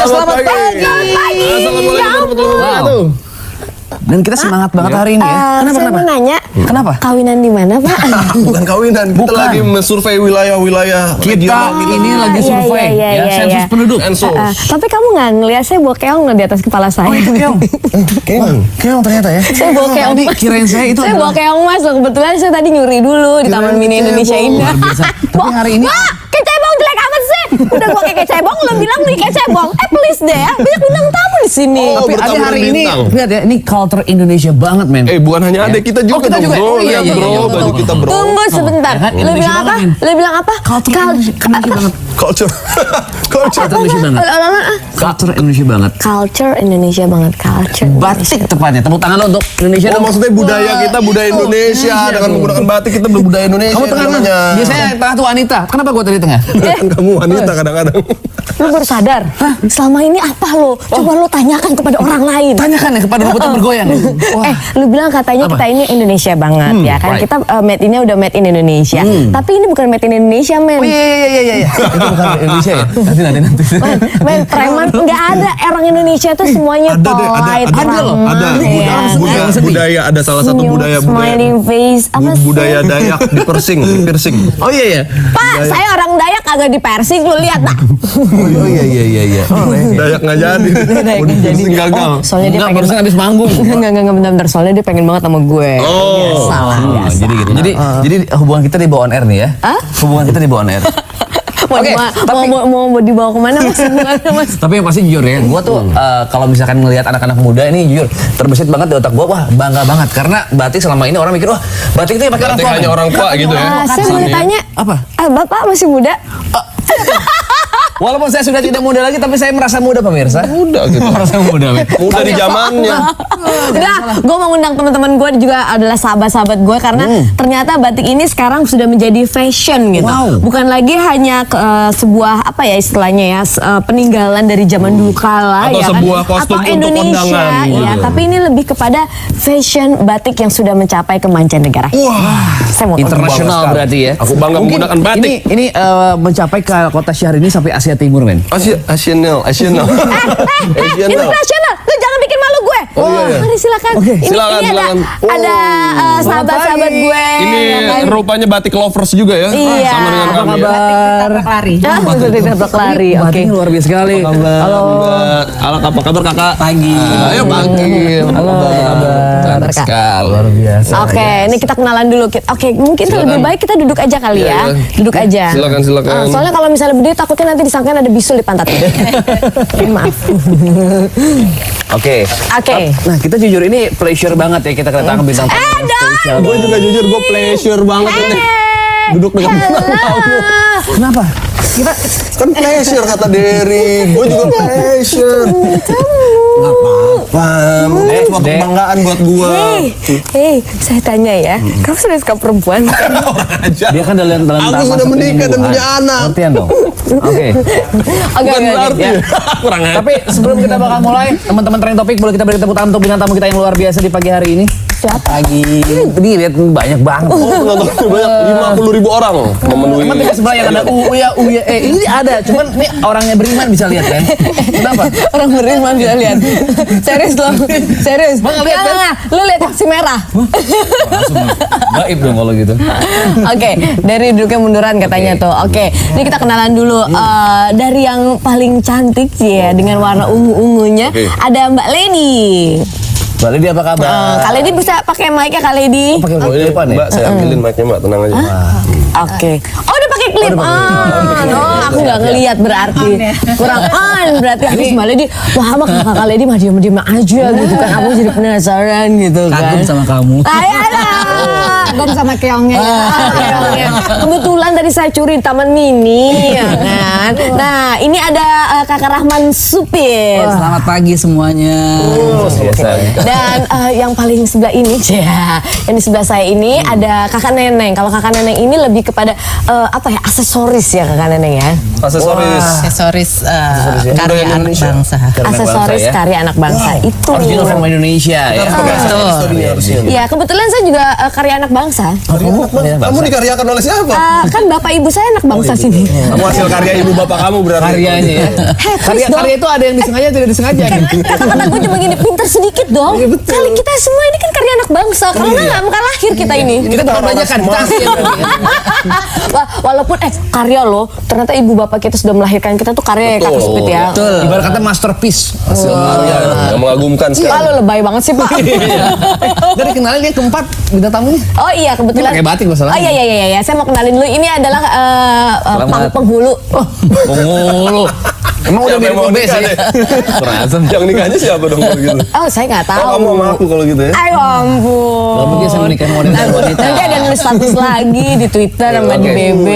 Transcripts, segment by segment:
Indonesia, selamat pagi. Assalamualaikum warahmatullahi wabarakatuh. Dan kita semangat banget hari ini ya. Saya mau nanya, Kenapa? kawinan di mana, Pak? Bukan kawinan, kita Bukan. lagi mensurvei wilayah-wilayah Kita regional gitu. ini lagi Iya, survei iya, ya, iya, sensus iya. penduduk. Ensos. Tapi kamu nggak ngeliat saya bawa keong nggak di atas kepala saya? Oh itu keong. Keong ternyata ya. Saya bawa keong Tadi mas. kirain saya itu Saya bawa adalah- keong mas loh. Kebetulan saya tadi nyuri dulu di Taman Mini Indonesia Indah. Luar biasa. Tapi hari ini Wah, kecebong jelek amat sih. Udah gua kayak kecebong, lo bilang beli kecebong. Please deh ya, banyak bintang tamu di sini. Oh, tapi ada bertamu hari dan ini bintang. lihat ya, ini culture Indonesia banget men. Bukan hanya ada, kita juga Oh, kita dong juga. bro. Oh, iya, Lihat iya, bro, iya, baju betul. kita bro. Tunggu sebentar. ya kan? Lo Indonesia bilang apa? banget, Men. Lo bilang apa? Culture Indonesia banget. Culture. Culture. Culture Indonesia banget. Culture Indonesia banget. Culture Indonesia banget. Culture. Batik tepatnya. Tepuk tangan lo untuk Indonesia Oh dong. maksudnya budaya kita, budaya Indonesia. Dengan menggunakan batik kita berbudaya Indonesia. Kamu tengah namanya. Biasanya tengah tuh wanita. Kenapa gua tadi tengah? Kamu wanita kadang-kadang. Lo baru sadar? Selama ini apa lo? Coba lo tanyakan kepada orang lain. Tanyakan ya kepada robot yang bergoyang. Wah. Lu bilang katanya Apa? kita ini Indonesia banget ya kan? right. Kita made ini udah made in Indonesia. Tapi ini bukan made in Indonesia, men. Oh iya. Itu bukan Indonesia ya? Nanti. Men, preman nggak ada orang Indonesia tuh semuanya Ada deh, polite, ada loh. Ada ramah, ya. budaya, ada salah satu Senyum, budaya smiling face, apa sih? budaya Dayak di piercing. Oh iya. Pak, saya orang Dayak agak di Persik, lu lihat tak? Oh iya. Dayak nggak jadi. Dayak Mau di nggak jadi. piercing gagal. Soalnya dia Enggak, pengen barusan habis manggung. Enggak, bentar. Soalnya dia pengen banget sama gue. Oh. Biasa lah, biasa. Jadi gitu. Jadi hubungan kita di bawah on air nih ya. Hah? Hubungan kita di bawah on air. Mau, Oke, mau dibawa kemana mas? Hubungannya, mas? Tapi yang pasti jujur ya, gue tuh kalau misalkan ngelihat anak-anak muda ini jujur terbesit banget di otak gue, wah bangga banget karena batik selama ini orang mikir wah batik itu ya pakai orang Batik tua. hanya men. orang tua gitu ya. Saya mau tanya, Apa? Bapak masih muda? Walaupun saya sudah tidak muda lagi, tapi saya merasa muda pemirsa. Muda gitu. Merasa muda. men. Muda di zamannya. Udah, gue mau ngundang teman-teman gue juga adalah sahabat-sahabat gue karena ternyata batik ini sekarang sudah menjadi fashion gitu. Wow. Bukan lagi hanya sebuah apa ya istilahnya ya peninggalan dari zaman dulu kala Atau ya sebuah kan? kostum Atau untuk Indonesia kondangan, ya, gitu. tapi ini lebih kepada fashion batik yang sudah mencapai ke mancanegara. Wah. Saya mau Internasional Bangga berarti ya. Aku bangga Mungkin menggunakan batik. Ini mencapai ke kota Syahrini sampai Asia Timur men. Nasional. internasional, lu jangan bikin malu gue. Oh, iya. Mari silakan. Oke. Ini Silakan. ada sahabat-sahabat pagi. gue. Ini ya kan? rupanya batik lovers juga ya. Iya. Sama dengan Apa kami ya. kabar? lari. Ah, betul ditabrak lari. Oke. Batiknya luar biasa sekali. Halo. Apa kabar kakak? Pagi. Ayo pagi. Halo. Kabar sekali. Luar biasa. Oke, ini kita kenalan dulu. Oke, mungkin lebih baik kita duduk aja kali Iya, ya. iya. Duduk aja. Silakan. Soalnya kalau misalnya berdiri takutnya nanti disangkain ada bisul di pantatnya. Maaf. Oke. Oke. Nah kita jujur ini pleasure banget ya kita kedatangan bintang tamu yang spesial. Gue juga jujur gue pleasure banget ini. Duduk dekat bintang tamu. Kenapa? Kan pleasure kata Derry. Gue juga pleasure. Gak apa-apa. Ini suatu kebanggaan buat gue. Hei, saya tanya ya, kamu sudah suka perempuan? Dia kan dalam Aku tahap sudah masa menikah dan penyembuhan. punya anak. Pengertian dong. Oke. Bukan berarti. ya. Kurang aja. Tapi sebelum kita bakal mulai, teman-teman Trending Topic boleh kita beri tepuk tangan untuk bintang tamu kita yang luar biasa di pagi hari ini. Siapa? Pagi. Ini lihat banyak banget. Oh, penonton banyak 50.000 orang memenuhi. Teman tidak sebelah yang ada uya. Ini ada, cuman ini orangnya beriman bisa lihat kan. Kenapa? Orang beriman bisa lihat. Serius loh, serius. Bang, lihat kan? Nggak. Lu lihat taksi merah. Langsung gaib dong kalau gitu. Oke, dari duduknya munduran katanya tuh. Oke, ini kita kenalan dulu. Dari yang paling cantik sih ya, dengan warna ungu-ungunya, Oke. ada Mbak Leni. Mbak Lidi apa kabar? Kak Leni bisa pakai mic-nya Kak Leni? Pakai Oh, ini, depan ya? Mbak, saya ambilin mic-nya Mbak, tenang aja. Oke. Oh, udah pakai klip. Aku nggak ngelihat berarti. Kurang on berarti aku Mbak Leni. Wah, sama Kak Leni mah diam-diam aja gitu kan. Aku jadi penasaran gitu kan. Kagum sama kamu. Kagum sama keongnya. Keongnya. Kebetulan tadi saya curi di Taman Mini ya kan. Nah, ini ada Kakak Rahman Supir. Selamat pagi semuanya. Dan yang paling sebelah ini, yang di sebelah saya ini ada Kakak Neneng. Kalau Kakak Neneng ini lebih kepada apa ya, aksesoris ya kakak Neneng ya. Aksesoris karya Budaya anak Indonesia. bangsa. Aksesoris ya. karya anak bangsa itu. Original from Indonesia ya. Ya kebetulan saya juga karya anak bangsa. Kamu dikaryakan oleh siapa? Kan bapak ibu saya anak bangsa sini. Kamu hasil karya ibu bapak kamu berarti. Karyanya ya. Please dong. Karya itu ada yang disengaja tidak disengaja. Kata-kata gue cuma gini, pinter sedikit dong. Kali kita semua ini kan karya anak bangsa. Karena bukan lahir kita ini. Kita terbanyakan kasih ya. Wah, walaupun karya loh, ternyata ibu bapak kita sudah melahirkan kita tuh karya ya Kak Supit ya. Ibarat kata masterpiece. Hasil karya. Yang mengagumkan sekali. Lalu lebay banget sih Pak. Dari kenalin yang keempat bintang tamunya. Oh iya kebetulan. Ini pakai batik masalahnya. Oh iya. Saya mau kenalin dulu. Ini adalah Selamat. penghulu. Penghulu. Emang udah Siapa yang mirip mau Obes nikah ya? deh? Kerasan. Yang nikahnya siapa dong kalau gitu? Oh saya nggak tahu. Oh, kamu sama aku kalau gitu ya? Ayo ampun. Kamu dia sama nikah wanita dan wanita. Nanti ada nulis status lagi di Twitter sama di Oke. BB.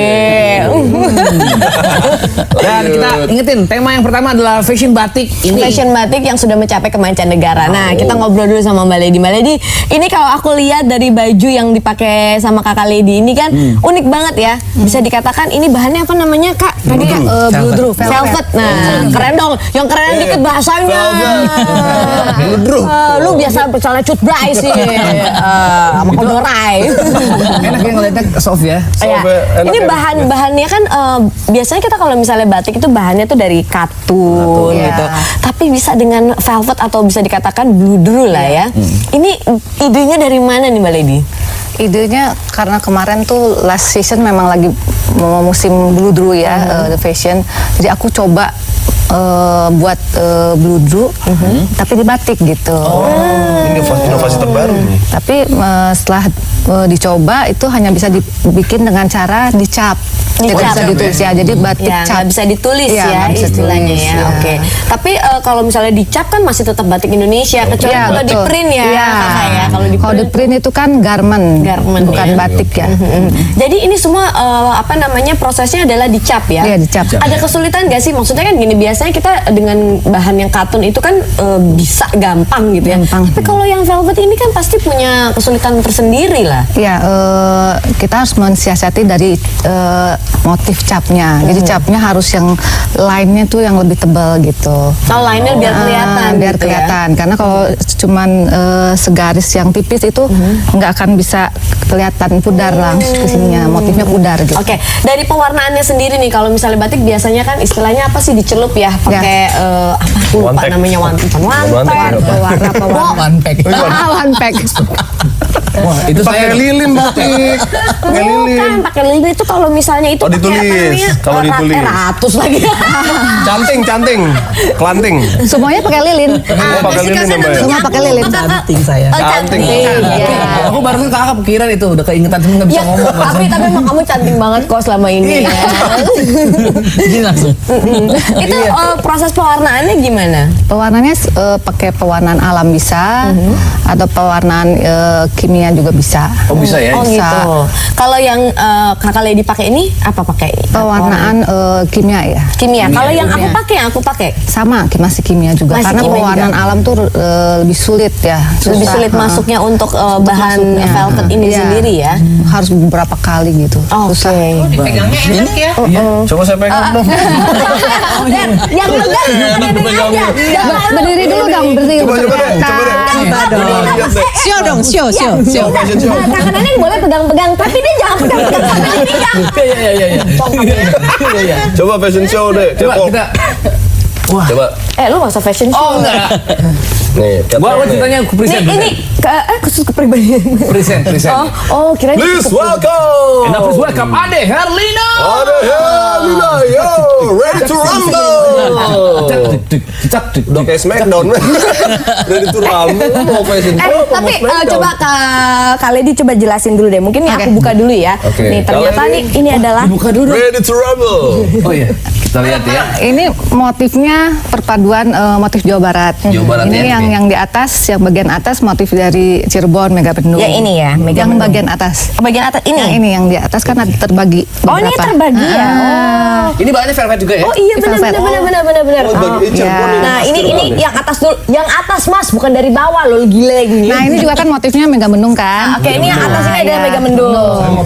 Dan kita ingetin tema yang pertama adalah fashion batik ini. Fashion batik yang sudah mencapai ke mancanegara. Nah, kita ngobrol dulu sama Mbak Lady. Mbak Lady, ini kalau aku lihat dari baju yang dipakai sama Kakak Lady ini kan unik banget ya. Bisa dikatakan ini bahannya apa namanya Kak? Tadi Kak bludru, velvet. Nah, keren dong. Yang keren dikit bahasanya. Lu biasa celana cut bray sih. Sama kodorai. Enak ya ngeliatnya soft ya. Ya. enak Ini ya. bahan-bahannya kan biasanya kita kalau misalnya batik itu bahannya tuh dari katun gitu. Tapi bisa dengan velvet atau bisa dikatakan bludru lah ya. Ini idenya dari mana nih Mbak Lady? Idenya karena kemarin tuh last season memang lagi mau musim bludru ya, the fashion. Jadi aku coba buat bludru, tapi di batik gitu. Inovasi terbaru nih. Tapi setelah dicoba itu hanya bisa dibikin dengan cara dicap. Tidak Dicap. bisa ditulis ya. Jadi batik Ya, cap. nggak bisa ditulis Iya, ya nggak bisa istilahnya ditulis, ya. ya. Oke. Tapi kalau misalnya dicap kan masih tetap batik Indonesia. Kecuali Iya, kalau di betul. print ya, Iya. Kakak ya. Kalau di Kalau di print. print itu kan garment, Garment, bukan ya. batik ya. Jadi ini semua apa namanya prosesnya adalah dicap ya. Iya, dicap. Ada kesulitan gak sih? Maksudnya kan gini, biasanya kita dengan bahan yang katun itu kan bisa gampang gitu ya. Gampang. Tapi kalau yang velvet ini kan pasti punya kesulitan tersendiri lah. Ya, kita harus mensiasati dari motif capnya. Jadi capnya harus yang line-nya tuh yang lebih tebal gitu. Kalau lainnya biar kelihatan. Biar gitu kelihatan. Karena kalau cuman segaris yang tipis itu nggak akan bisa kelihatan pudar langsung ke sininya. Motifnya pudar gitu. Oke, dari pewarnaannya sendiri nih, kalau misalnya batik biasanya kan istilahnya apa sih dicelup ya, pakai apa aku lupa One-pack. namanya one One-pack. Pewarna One pack. one pack. Wah, itu Pakai saya lilin batik. Pakai lilin. Bukan, pakai lilin itu kalau misalnya itu Oh, pakai apa ditulis. namanya? Kalau ditulis. Ratus lagi. Canting, kelanting. Semuanya pakai lilin. Semua pakai lilin ya, Mbak ya? Semua pakai lilin. Canting saya. Oh, Canting. cantik. Ya. aku barusan kakak pikiran itu udah keingetan cuma nggak bisa Ya, ngomong. tapi emang kamu cantik banget kok selama ini ya. Jadi langsung. Itu proses pewarnaannya gimana? Pewarnanya pakai pewarnaan alam bisa, atau pewarnaan kimia juga bisa. Oh bisa ya. Oh Bisa. gitu. Kalau yang Kakak Lady pakai ini apa pakai? Pewarnaan kimia ya. Kimia. Kalau yang kimia. aku pakai. Sama, masih kimia juga. Masih Karena kimia pewarnaan juga. alam tuh lebih sulit ya. Lebih susah. sulit masuknya untuk bahan Masuknya. velvet ini Iya. sendiri ya. Harus beberapa kali gitu. Oke. Susah. Dipegangnya enak ya. Coba saya pegang dong. Yang pegang aja. Berdiri dulu dong, berdiri. Coba deh, coba deh. Kita dong. Lihat deh. Show dong, show. Fashion show. Kakak Neneng boleh pegang-pegang, tapi dia jangan pegang-pegang sampai dipegang. Iya. Coba fashion show deh. Coba Kepo. kita. Coba. Lu gak usah fashion show. Oh enggak. Nih, Gua ceritanya aku Nih, present. ini khusus kepribadian. Present. Kirain Please itu welcome. And now please welcome Ade Herlino. Ada Helena, yo, ready to rumble. Udah kayak Smackdown. Ready to rumble, mau fashion show, apa tapi mau Smackdown? coba Kak Lady coba jelasin dulu deh. Mungkin aku buka dulu ya. Oke. Nih ternyata Kak nih Lady. ini adalah Buka dulu. Ready to rumble. Oh iya. Kita lihat ya. Ini motifnya perpaduan motif Jawa Barat. Jawa Barat ini ya, yang di atas, yang bagian atas motif dari Cirebon, Megabendung. Ya, ini ya, Mega Yang Bendung. bagian atas. bagian atas ini. Yang ini yang di atas kan ada terbagi. Oh ini beberapa. terbagi ya. Ini bahannya velvet juga ya? Oh iya Ini benar velvet. benar benar benar benar benar. Oh, bagi Ica, ya. gua nih Nah, masker ini banget. yang atas dulu. Yang atas Mas, bukan dari bawah loh, gila gini. Nah ini juga kan motifnya Megamendung kan. Oke, ini yang atas ini ada Iya. Megamendung.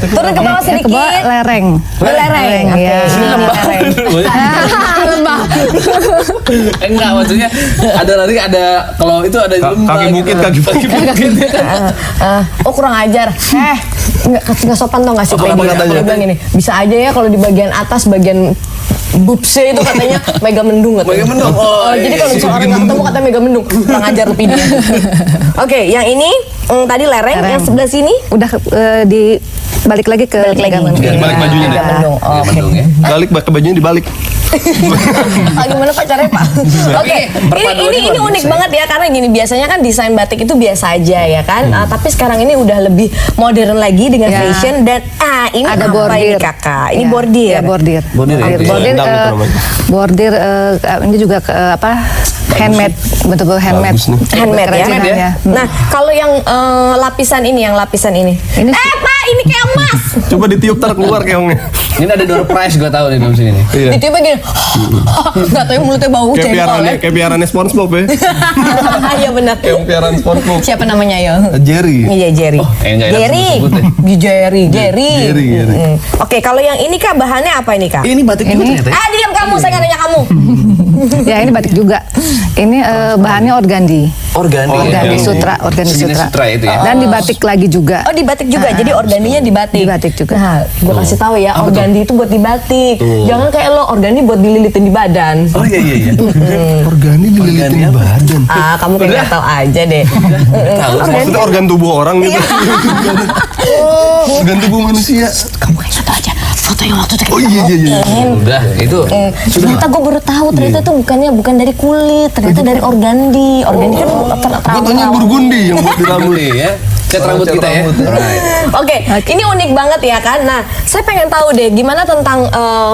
Turun ke bawah Ke sedikit. bawah lereng. Lereng. Oke. Iya. Ini lereng. Lembah. Enggak, maksudnya ada lagi ada kalau itu ada Kaki bukit, kaki bukit. Oh kurang ajar. Nggak sopan tau nggak sih Apa Peggy? katanya? Kalau bilang ini bisa aja ya kalau di bagian atas bagian boobsnya itu katanya Megamendung katanya. Megamendung. Oh, Jadi kalau misalnya orang nggak ketemu katanya Megamendung, kurang ajar lebih dia. Oke, yang ini tadi lereng, Lereng. yang sebelah sini Udah di balik lagi ke Megamendung. Iya, balik bajunya deh. Megamendung. Oh, oke. Megamendung ya. Balik ke bajunya dibalik. Gimana pacarnya Pak? Oke, ini unik banget ya karena gini biasanya kan desain batik itu biasa aja ya kan, tapi sekarang ini udah lebih modern lagi dengan Ya. fashion dan ini Ada apa bordir. ini kakak? Ini Ya, bordir. ya, bordir. Bordir ya? Bordir, Endang itu namanya. bordir ini juga handmade, betul-betul handmade. Bagus nih. Handmade ya. Kerajinan ya. Nah, kalau yang lapisan ini, Ini Pak, ini kayak emas. Coba ditiup tar keluar keongnya. Ini ada door prize gue tahu di dalam sini nih. Iya. Itu begini. Nggak tahu mulutnya bau Kayak jengkol piarannya, ya. kayak piarannya SpongeBob ya. Iya benar. Kayak piaran SpongeBob. Siapa namanya ya? Jerry. Iya Jerry. nggak enak Jerry. disebut ya. Jerry. Jerry. Oke, kalau yang ini Kak bahannya apa ini Kak? Ini batik juga ternyata. ya? Diam kamu, saya nggak nanya kamu. ya ini batik juga. Ini bahannya organdi. Organi. Organdi sutra, organdi Sejenis sutra. sutra itu ya. Dan dibatik lagi juga. Oh dibatik juga, jadi organinya dibatik. Dibatik juga. Nah, gue kasih tahu ya, organdi itu buat dibatik. Jangan kayak lo organdi buat dililitin di badan. Oh iya. Organi dililitin badan. Kamu kayak nggak tahu aja deh. Tahu. Maksudnya organ tubuh orang gitu. Organ tubuh manusia. Kamu kayak nggak tahu aja. Foto yang waktu itu Oh iya. Udah, itu. Ternyata gue baru tahu ternyata itu bukan dari kulit, ternyata dari organdi. Organdi kan Gue tanya Burgundi yang buat di rambut. Rambut ya. Cat rambut Cat kita ya. rambut. Right. Oke, ini unik banget ya kan. Nah, saya pengen tahu deh gimana tentang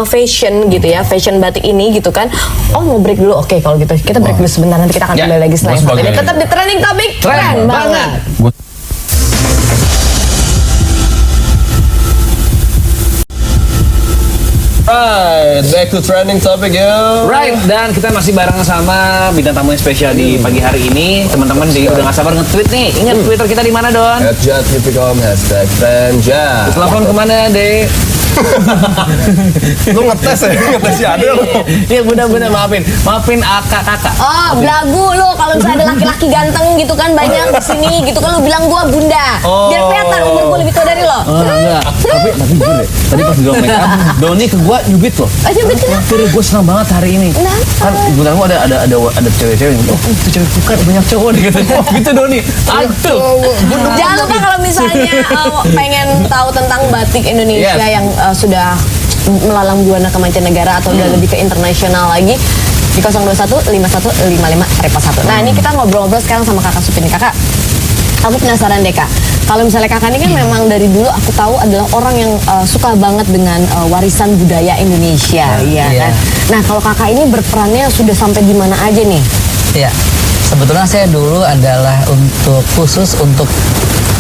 fashion gitu ya, fashion batik ini gitu kan. Oh mau break dulu, oke kalau gitu kita break dulu sebentar nanti kita akan Ya, kembali lagi setelah bos yang satu ini. bagai. Tetap di trending topik, keren banget. Right, back to trending topic yo. Right, dan kita masih bareng sama bintang tamu yang spesial di pagi hari ini. Teman-teman udah gak sabar nge-tweet nih. Ingat Twitter kita di mana, Don? @jatipicom #fanjat. Telepon kemana, Dek? Lu ngetes ya? Ngetes si Ade lu. Iya, benar-benar maafin kakak. Oh, belagu lu kalau misalnya ada laki-laki ganteng gitu kan banyak di sini gitu kan lu bilang gua bunda. Biar kelihatan umur gua lebih tua dari lo. Enggak, tapi jujur deh. Tadi pas di ruang make up, Doni ke gua nyubit loh. Nyubit kenapa? Akhirnya gua senang banget hari ini. Kenapa? Kan bentar gua ada cewek-cewek yang oh itu cewek bukan banyak cowok nih katanya. Oh, gitu Doni. Aduh. Jangan lupa kalau misalnya pengen tahu tentang batik Indonesia Yes. yang sudah melalang buana ke mancanegara atau udah lebih ke internasional lagi di 0215155 1. Nah ini kita ngobrol-ngobrol sekarang sama kakak Supini. Kakak, aku penasaran deh kak. Kalau misalnya kakak ini kan memang dari dulu aku tahu adalah orang yang suka banget dengan warisan budaya Indonesia, iya kan. Nah kalau kakak ini berperannya sudah sampai di mana aja nih? Ya, sebetulnya saya dulu adalah khusus untuk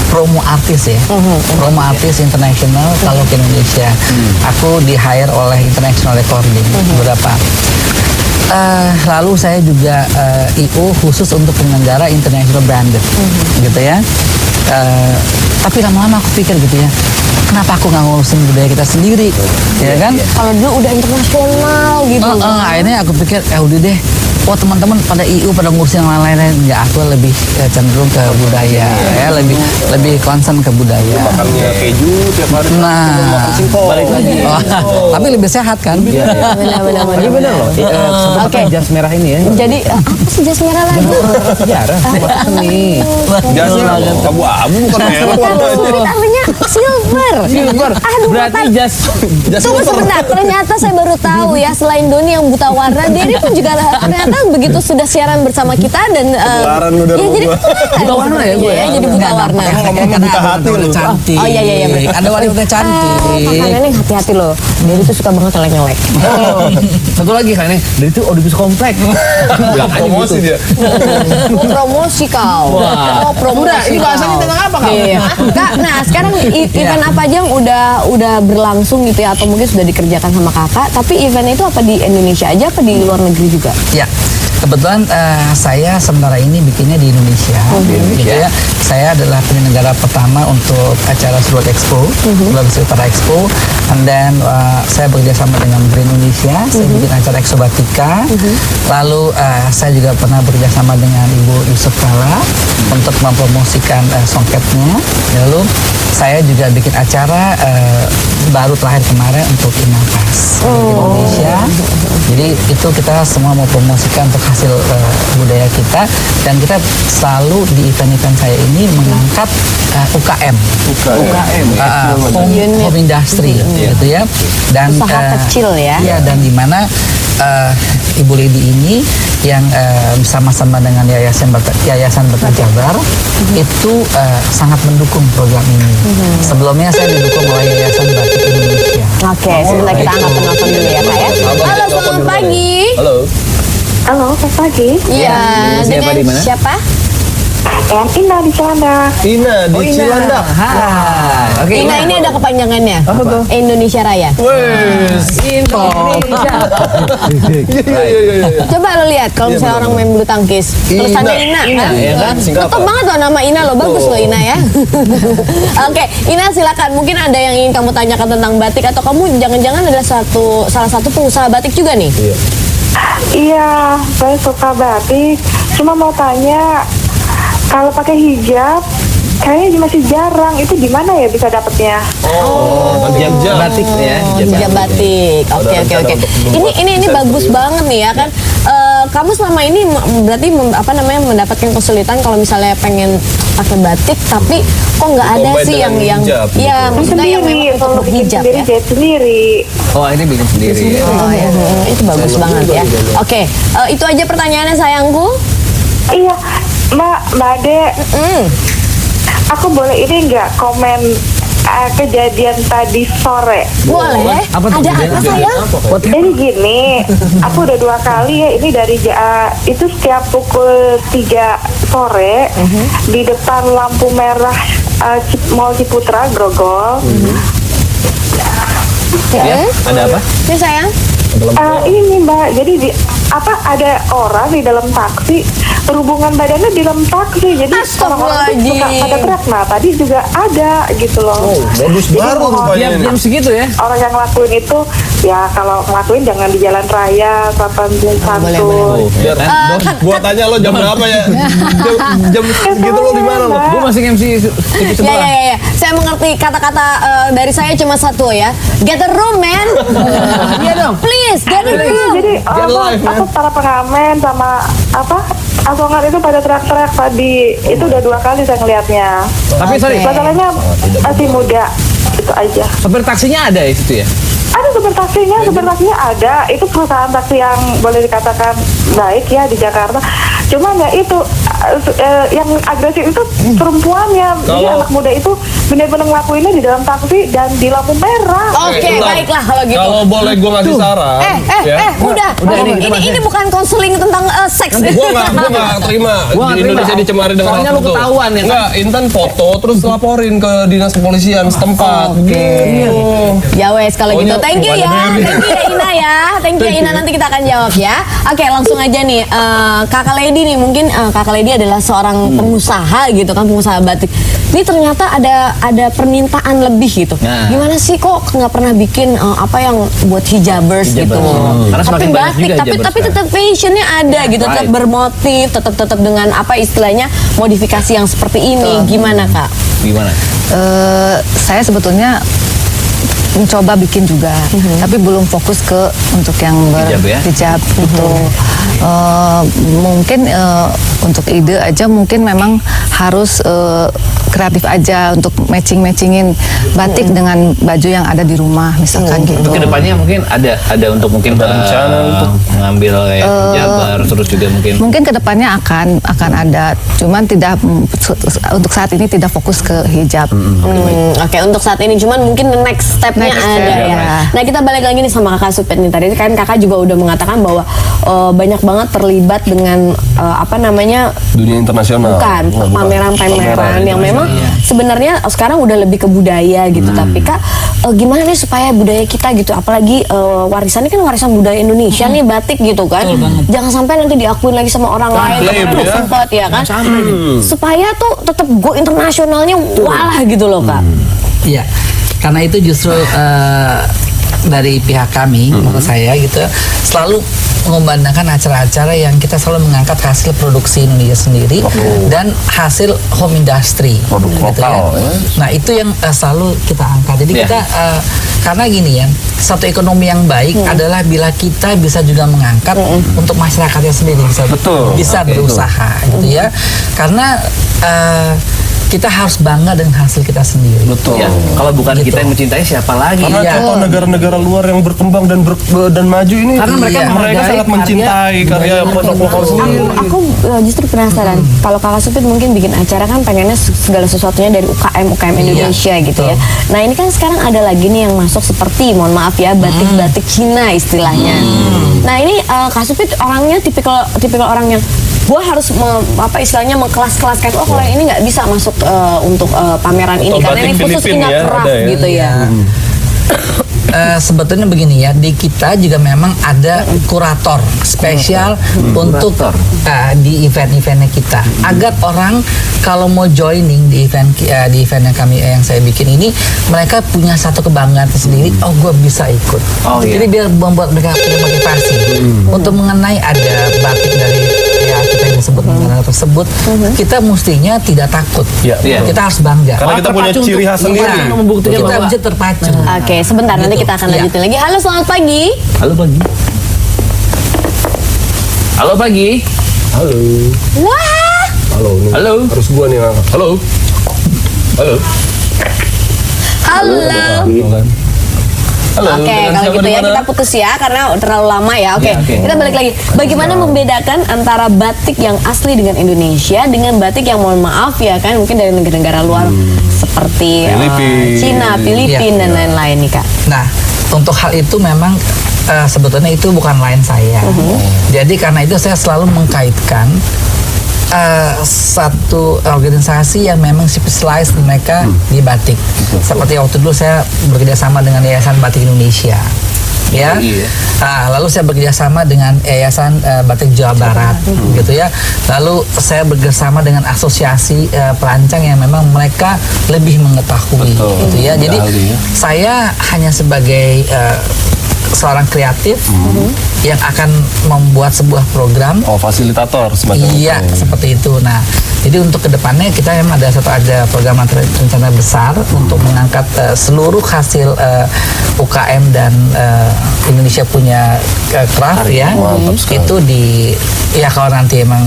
promo artis ya, promo artis internasional kalau ke Indonesia. Aku di hire oleh International Recording beberapa. Lalu saya juga IO khusus untuk penyelenggara international branded, gitu ya. Tapi lama-lama aku pikir gitu ya, kenapa aku nggak ngurusin budaya kita sendiri, ya kan? Kalau dulu udah internasional gitu. Akhirnya aku pikir, udah deh. Oh teman-teman pada IU pada ngurusin yang lain-lain, nggak, aku lebih cenderung ke budaya, ya lebih concern ke budaya. Makannya keju tiap hari. Nah, Balik lagi. tapi lebih sehat kan? Benar. Iya benar loh. Sama pakai jas merah ini ya. Jadi apa sih jas merah lagi? Sejarah. Nih. Jasnya abu-abu bukan merah. Ceritanya silver. Aduh, Berarti Bapak. jas Tunggu sebentar, ternyata saya baru tahu ya selain Doni yang buta warna, dia ini pun juga ternyata ternyata begitu sudah siaran bersama kita dan Ketularan lu dari jadi gua. Buta warna ya, gua ya? jadi buta warna. Ngomong buta hati lu. Cantik. Oh, iya. Ada wanita cantik. Kakak Neneng hati-hati loh. Dia itu suka banget nyelek-nyelek. Satu lagi kan ini, dari itu Oedipus komplek. Bilang aja Promosi gitu. dia. Promosi kau. Wah. Oh, promosi. Udah, ini bahasannya kau. tentang apa, Kak? Iya. Kak, nah sekarang event apa aja yang udah berlangsung gitu ya, atau mungkin sudah dikerjakan sama kakak, tapi event itu apa di Indonesia aja apa di luar negeri juga? Ya, kebetulan saya sementara ini bikinnya di Indonesia. Gitu ya. Saya adalah penyelenggara pertama untuk acara World Expo, World Utara Expo, and then saya bekerja sama dengan Green Indonesia, saya bikin acara Exobatika. Lalu saya juga pernah bekerja sama dengan Ibu Yusuf Kala untuk mempromosikan songketnya. Lalu saya juga bikin acara baru terakhir kemarin untuk Inapas di Indonesia. Jadi itu kita semua mau promosikan untuk hasil budaya kita, dan kita selalu di event-event saya ini mengangkat UKM, home industry gitu ya, dan Usaha kecil ya. Iya, dan di mana Ibu Lady ini yang bersama-sama dengan Yayasan Batik Jabar itu sangat mendukung program ini. Sebelumnya saya didukung oleh Yayasan Batik Indonesia. Oke, sebentar kita angkat penonton dulu ya Kak ya. Halo, selamat pagi. Halo. Halo, selamat pagi. Iya, siapa di dengan mana? siapa? Yang Ina di Cilandak. Ina di Cilandak. Hai. Oke, Ina ini ada kepanjangannya. Indonesia Raya. Wes. Info. Coba lo lihat kalau misalnya orang main bulu tangkis, tulisannya Ina, kan? ya kan? Tetap banget loh nama Ina lo, bagus loh Ina ya. Oke, Ina silakan. Mungkin ada yang ingin kamu tanyakan tentang batik, atau kamu jangan-jangan adalah salah satu pengusaha batik juga nih? Iya, saya suka batik. Cuma mau tanya, kalau pakai hijab, kayaknya masih jarang. Itu gimana ya bisa dapetnya? Jam-jam. Batik ya. Hijab batik. Oke. Ini bagus banget nih ya kan. Kamu selama ini berarti mendapatkan kesulitan kalau misalnya pengen pakai batik, tapi kok nggak ada Combine sih yang dengan hijab, ya gitu. maksudnya yang Sendiri, memang kalau untuk bikin hijab sendiri, ya. jahit sendiri. Oh, ini bikin sendiri. Ya. Oh ya, itu bagus banget ya. Oke, itu aja pertanyaannya sayangku. Iya, Mbak Ade, aku boleh ini nggak komen kejadian tadi sore? Boleh. Apa tuh? Ada apa sayang? Jadi gini, aku udah 2 kali ya, ini dari itu setiap pukul 3 sore di depan lampu merah Mall Ciputra Grogol. Ya, ada apa? Ini sayang. Ini Mbak, jadi ada orang di dalam taksi, berhubungan badannya di dalam taksi, jadi orang-orang tuh suka pada teriak. Nah tadi juga ada gitu loh. Modus baru rupanya. Jam segitu ya? Orang yang ngelakuin itu ya kalau ngelakuin jangan di jalan raya, papan santun. Biar gua tanya lo jam berapa ya? Jam segitu lo di mana lo? Gue masih MC TV sebelah. Ya. Saya mengerti kata-kata dari saya cuma satu ya. Get a room, man. Iya dong. Please, get a room. Jadi live, man. para pengamen sama asongan itu pada teriak-teriak tadi. Itu udah 2 kali saya ngeliatnya. Tapi sorry, Masalahnya masih muda, itu aja. sopir taksinya ada ya situ ya? Ada supir taksinya ada. Itu perusahaan taksi yang boleh dikatakan baik ya di Jakarta. Cuman ya itu yang agresif itu perempuannya. Jadi anak muda itu benar-benar ngelakuinnya di dalam taksi dan di lampu merah. Oke, bentar. baiklah kalau gitu. Kalau boleh gua ngasih saran. Udah. Ini bukan konseling tentang seks. Gua nggak terima Gua nggak di Indonesia terima. dicemari dengan Soalnya hal lu itu. ketahuan ya kan? Nggak, Intan foto terus laporin ke dinas kepolisian setempat. Ya wes kalau gitu. Thank you ya. Thank you ya Ina ya. Thank you ya Ina, nanti kita akan jawab ya. Oke, langsung aja nih. Kakak Lady nih, mungkin Kakak Lady adalah seorang pengusaha gitu kan, pengusaha batik. Ini ternyata ada permintaan lebih gitu. Nah. Gimana sih kok nggak pernah bikin apa yang buat hijabers gitu. Karena Tapi semakin banyak batik, juga tapi hijabers tetap fashionnya ada gitu, tetap Right. bermotif, tetap dengan apa istilahnya modifikasi yang seperti ini. Gimana Kak? Gimana? Saya sebetulnya mencoba bikin juga, tapi belum fokus ke untuk yang Hijab ya? berhijab gitu. Mungkin untuk ide aja mungkin memang harus kreatif aja untuk matchingin batik dengan baju yang ada di rumah misalkan gitu. Untuk kedepannya mungkin ada untuk mungkin rencana untuk mengambil kayak jabar terus juga mungkin Kedepannya akan ada, cuman tidak untuk saat ini tidak fokus ke hijab. Oke, untuk saat ini cuman mungkin the next stepnya Next ada step, ya. ya. Nah kita balik lagi nih sama kakak Supet nih, tadi kan kakak juga udah mengatakan bahwa banyak banget terlibat dengan apa namanya dunia internasional. bukan pameran-pameran yang memang sebenarnya sekarang udah lebih ke budaya gitu. Tapi kak gimana nih supaya budaya kita gitu, apalagi warisannya kan warisan budaya Indonesia nih batik gitu kan, jangan sampai nanti diakuin lagi sama orang lain karena udah sempat ya kan, supaya tuh tetap go internasionalnya walah gitu loh kak. Iya, karena itu justru dari pihak kami, menurut saya gitu, selalu mengumandangkan acara-acara yang kita selalu mengangkat hasil produksi Indonesia sendiri dan hasil home industry, Produk gitu lokal, ya. Nah itu yang selalu kita angkat. Jadi kita karena gini ya, satu ekonomi yang baik adalah bila kita bisa juga mengangkat untuk masyarakatnya sendiri bisa berusaha, gitu ya. Karena kita harus bangga dengan hasil kita sendiri. Betul. ya, kalau bukan kita yang mencintai siapa lagi? Karena Iya. contoh negara-negara luar yang berkembang dan maju ini, Karena mereka menghargai sangat mencintai karya produk lokal sendiri. Aku justru penasaran, kalau kakak Supit mungkin bikin acara kan pengennya segala sesuatunya dari UKM Indonesia gitu ya. Nah ini kan sekarang ada lagi nih yang masuk seperti, mohon maaf ya, batik-batik Cina istilahnya. Nah ini kak Supit orangnya tipikal orang yang gue harus istilahnya mengkelas-kelaskan, kalau yang ini nggak bisa masuk untuk pameran ini karena ini khusus Filipina ingat ya, craft ada ya. gitu ya. Sebetulnya begini ya, di kita juga memang ada kurator spesial untuk di event-eventnya kita, agar orang kalau mau joining di event yang saya bikin ini, mereka punya satu kebanggaan tersendiri. Oh, gue bisa ikut. Jadi biar membuat mereka punya motivasi untuk mengenai ada batik dari kita yang disebut negara tersebut. Kita mestinya tidak takut. Kita harus bangga. Karena kita punya ciri khas sendiri. Kita bisa terpacu. Oke, sebentar nanti kita akan lanjutin lagi. Halo, selamat pagi. Halo pagi. Halo pagi. Halo. Wah, Halo. Nih. Halo. Harus gua nih. Halo. Halo. halo. Halo. Oke, dengan kalau siapa gitu di ya mana? kita putus ya karena terlalu lama ya. Oke, Ya, oke. kita balik lagi. Bagaimana membedakan antara batik yang asli dengan Indonesia dengan batik yang mohon maaf ya kan mungkin dari negara-negara luar seperti Filipina. Cina, Filipina dan lain-lain nih kak. Nah, untuk hal itu memang sebetulnya itu bukan line saya. Jadi karena itu saya selalu mengkaitkan satu organisasi yang memang spesialis mereka di batik. Seperti waktu dulu saya bekerja sama dengan Yayasan Batik Indonesia. Ya, lalu saya bekerja sama dengan Yayasan Batik Jawa Barat, gitu ya. Lalu saya bekerja sama dengan asosiasi perancang yang memang mereka lebih mengetahui, gitu ya. Jadi saya hanya sebagai seorang kreatif yang akan membuat sebuah program. Oh, fasilitator semacam Iya, itu. seperti itu. Nah, jadi untuk kedepannya kita memang ada program rencana besar untuk mengangkat seluruh hasil UKM dan Indonesia punya craft ya. Itu kalau nanti emang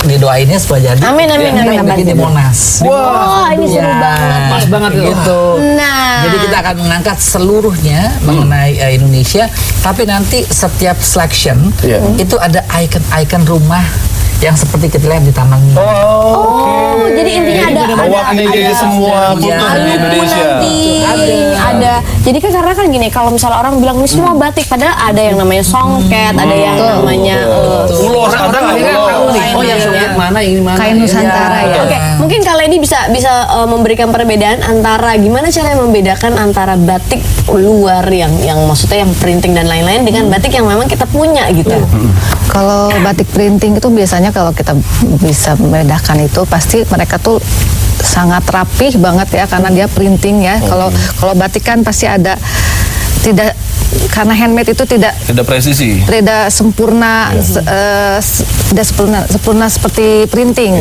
didoainnya supaya jadi. Amin, amin, kita amin. akan bikin di Monas. Wah, ini seru banget. Pas banget tuh. Gitu. Nah, Jadi kita akan mengangkat seluruhnya mengenai Indonesia, tapi nanti setiap selection itu ada icon-icon rumah yang seperti kita lihat di Taman Mini. oh, jadi intinya ada Mewakili semua kultur di alumni Indonesia. nanti. Ada. Jadi kan karena kan gini, kalau misalnya orang bilang ini semua batik, padahal ada yang namanya songket, ada yang namanya Orang akhirnya tahu nih. Oh, yang Iya. songket mana, ini mana. Kain Nusantara ya. Oke, mungkin Kak Lady bisa memberikan perbedaan antara gimana cara membedakan antara batik luar yang maksudnya yang printing dan lain-lain dengan batik yang memang kita punya gitu. Kalau batik printing itu biasanya kalau kita bisa membedakan itu pasti mereka tuh sangat rapih banget ya karena dia printing ya. Kalau batik kan pasti ada tidak, karena handmade itu tidak presisi. tidak sempurna tidak sempurna seperti printing.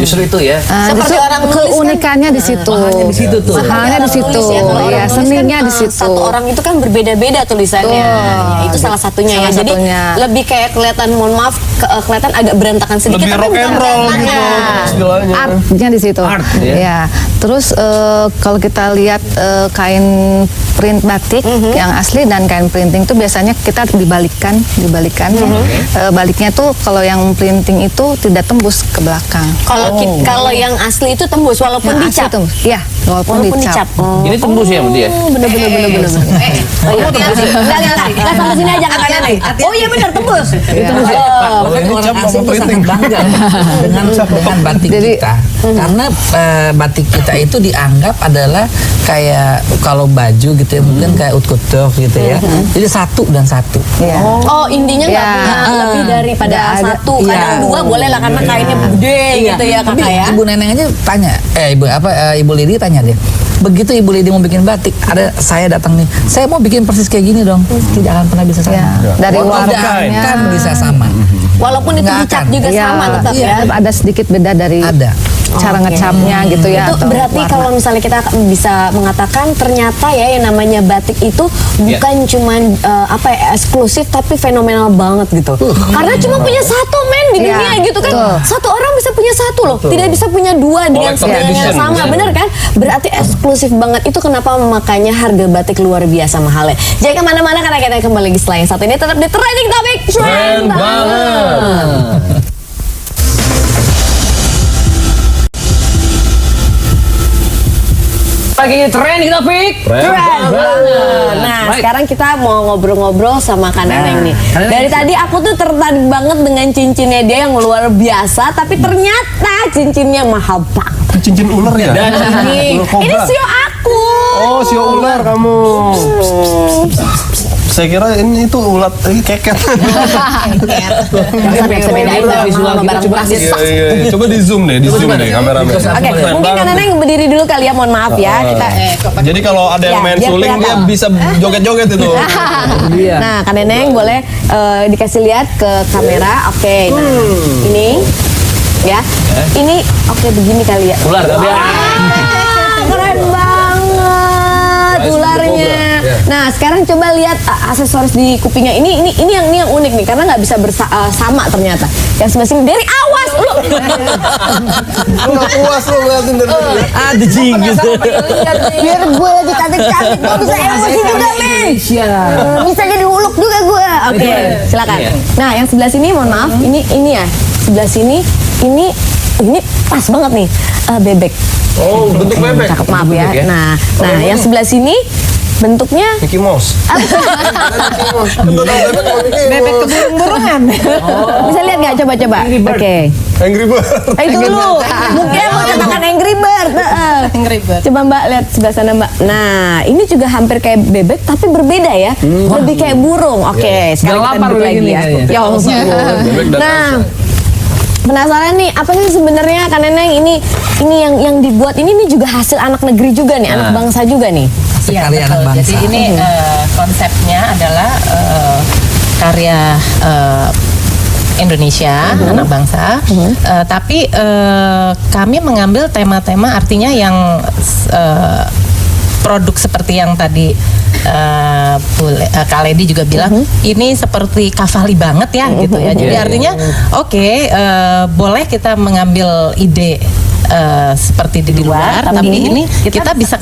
Justru itu ya. Seperti justru orang nulis kan, keunikannya di situ. mahalnya di situ tuh. Mahalnya di situ. Tulis ya, kalau orang Ya, nulis seninya kan, di situ. Satu orang itu kan berbeda-beda tulisannya. Betul. Ya, itu salah satunya Salah ya. Jadi satunya. lebih kayak kelihatan, mohon maaf, kelihatan agak berantakan sedikit. Lebih tapi rock bukan and roll berantakan. gitu istilahnya. Artnya di situ. Ya. Terus kalau kita lihat kain print batik yang asli dan kain printing itu biasanya kita dibalikkan. Baliknya tuh kalau yang printing itu tidak tembus ke belakang. Kalau yang asli itu tembus walaupun Yang asli dicap. tembus. Iya, walaupun dicap. Ini tembus ya sama dia? Bener. Enggak sampai sini aja kata Neneng. Oh iya benar tembus. Tembus. Ini Orang cap asing sama tuh printing. sangat bangga dengan batik kita, karena batik kita itu dianggap adalah kayak kalau baju gitu ya, mungkin kayak haute couture gitu ya, jadi satu dan satu. Iya. Oh intinya nggak Ya. punya lebih daripada Nggak ada. satu. Iya. Kadang dua boleh lah karena kainnya gede gitu ya Tapi kakak ya. Ibu Neneng aja tanya, Ibu Lidi tanya dia. Begitu Ibu Lidi mau bikin batik, saya datang nih, saya mau bikin persis kayak gini dong, tidak akan pernah bisa sama. Ya. Dari Tidak warnanya. akan bisa sama. Walaupun itu Nggak dicap akan. juga Iya, sama tetap ya. ada sedikit beda dari Ada. cara ngecapnya gitu ya. Itu atau berarti warna. kalau misalnya kita bisa mengatakan ternyata ya yang namanya batik itu bukan cuman eksklusif tapi fenomenal banget gitu. Karena cuma punya satu men di Iya, dunia gitu kan. betul. Satu orang bisa punya satu loh. Tidak bisa punya dua dengan Collector style yang edition. sama, bener kan? Berarti eksklusif banget. Itu kenapa makanya harga batik luar biasa mahalnya. Jadi kemana-mana karena kita kembali lagi setelah yang satu ini tetap di trending topic Keren banget. Lagi trending topik. Keren banget. Nah, sekarang kita mau ngobrol-ngobrol sama Kak Neneng nih. Kak Neneng. Dari tadi aku tuh tertarik banget dengan cincinnya dia yang luar biasa, tapi ternyata cincinnya mahal banget. Cincin ular ya? Ini, Ular kobra. ini sio aku. Oh, sio ular kamu. Saya kira ini itu ulat keket. Bisa bedain dong visual sama kita barang coba plastik. Iya. Coba di zoom deh, kameramen. Oke, mungkin Kak Neneng berdiri dulu kali ya, mohon maaf ya. Kita Jadi kalau ada yang Ya, main biar suling dia kelihatan. bisa joget-joget itu. Nah, Kak Neneng boleh dikasih lihat ke kamera. Oke, nah ini ya. Ini oke begini kali ya. Ular tapi ya. Keren banget ularnya. Nah, sekarang coba lihat aksesoris di kupingnya. Ini yang unik nih karena nggak bisa sama ternyata. Yang sebelah sini dari awas lu. Lu nggak puas lu ngeliatin dari tadi. Ada jing gitu. Biar gue lagi cantik-cantik, gue bisa emosi juga, men. Bisa jadi huluk juga gue. Oke, silakan. Nah, yang sebelah sini mohon maaf, ini ya. Sebelah sini ini pas banget nih bebek. Oh, bentuk bebek. Cakep, maaf ya. Nah, yang sebelah sini bentuknya Mickey Mouse. bebek keburung-burungan. bisa lihat nggak? Coba. Oke. Angry Bird. Itu dulu. Mungkin mau katakan Angry Bird. Angry Bird. Coba Mbak lihat sebelah sana Mbak. Nah, ini juga hampir kayak bebek tapi berbeda ya. Lebih kayak burung. Oke, sekarang kita lapar duduk lagi begini ya. kayaknya. Ya Allah. Bebek dan Nah, penasaran nih, apa sih sebenarnya Kak Neneng ini yang dibuat ini juga hasil anak negeri juga nih, anak bangsa juga nih. Sekali anak bangsa. Jadi ini konsepnya adalah karya Indonesia, anak bangsa. Tapi kami mengambil tema-tema artinya yang produk seperti yang tadi Kak Lady juga bilang ini seperti kafali banget ya gitu ya. Jadi artinya oke, boleh kita mengambil ide seperti di luar, tapi ini kita bisa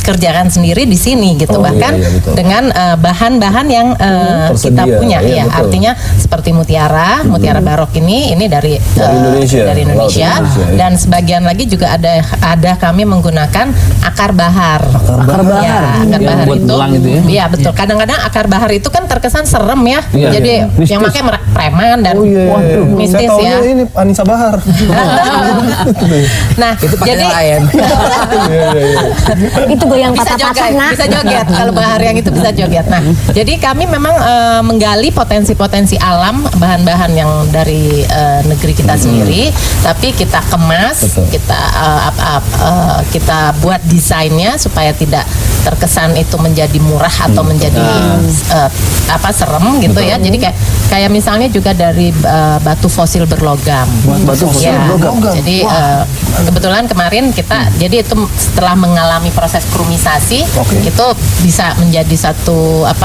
kerjakan sendiri di sini gitu. Bahkan betul. dengan bahan-bahan yang kita Tersedia, punya iya, ya. betul. Artinya seperti mutiara barok ini dari Indonesia. dari Indonesia. Laut Indonesia, iya. Dan sebagian lagi juga ada kami menggunakan akar bahar. Akar bahar. Ya, akar Yang bahar buat itu. gelang itu ya? Iya betul. Kadang-kadang akar bahar itu kan terkesan serem ya. Iya, Jadi iya. yang pakai preman dan Saya mistis taunya ya. ini Anissa Bahar. Nah, Itu pakai jadi lain. Itu goyang bisa patah-patah joget, nak. bisa joget. Kalau bahar yang itu bisa joget. Nah, jadi kami memang menggali potensi-potensi alam, bahan-bahan yang dari negeri kita sendiri, tapi kita kemas, kita buat desainnya supaya tidak terkesan itu menjadi murah atau menjadi serem gitu ya. Jadi kayak misalnya juga juga dari batu fosil berlogam. Batu fosil Ya, berlogam. Jadi kebetulan kemarin kita jadi itu setelah mengalami proses krumisasi itu bisa menjadi satu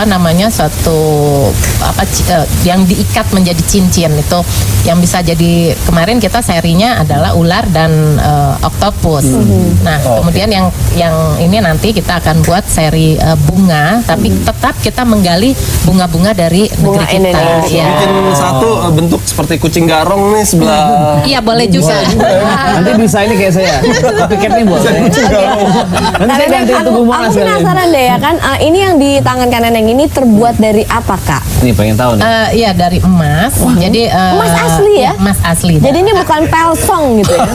yang diikat menjadi cincin itu yang bisa jadi kemarin kita serinya adalah ular dan oktopus. Nah, kemudian yang ini nanti kita akan buat seri bunga tapi tetap kita menggali bunga-bunga dari Bunga negeri kita. Indonesia. Ya. Bikin satu bentuk seperti kucing garong nih sebelah. Iya, boleh juga. Nanti bisa ini kayak saya. Piket nih boleh. Nanti saya ganti aku tubuh mana sekali. penasaran deh ya kan, ini yang di tangan kanan yang ini terbuat dari apa Kak? Nih pengen tahu nih. Iya, dari emas. Jadi Emas asli ya? Emas asli. Jadi ini bukan pelsong gitu ya?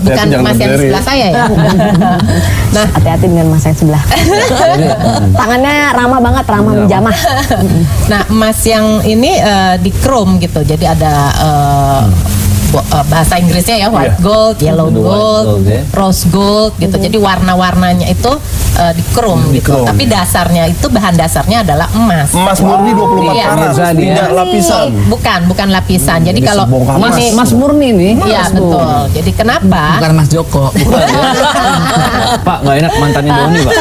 bukan emas yang di sebelah saya ya. Nah, Hati-hati dengan mas yang sebelah. Tangannya ramah banget, ramah menjamah. nah emas yang ini di chrome gitu. Jadi ada bahasa Inggrisnya ya white gold, yellow White gold, gold, ya. rose gold gitu. Jadi warna-warnanya itu di chrome gitu. chrome, Tapi dasarnya itu bahan dasarnya adalah emas. Emas murni 24 Iya. karat, Bisa dia. tidak lapisan. Bukan lapisan. Jadi kalau sebongkar ini Mas murni nih. Iya betul. Jadi kenapa? Bukan Mas Joko. Pak nggak enak mantannya Doni Pak.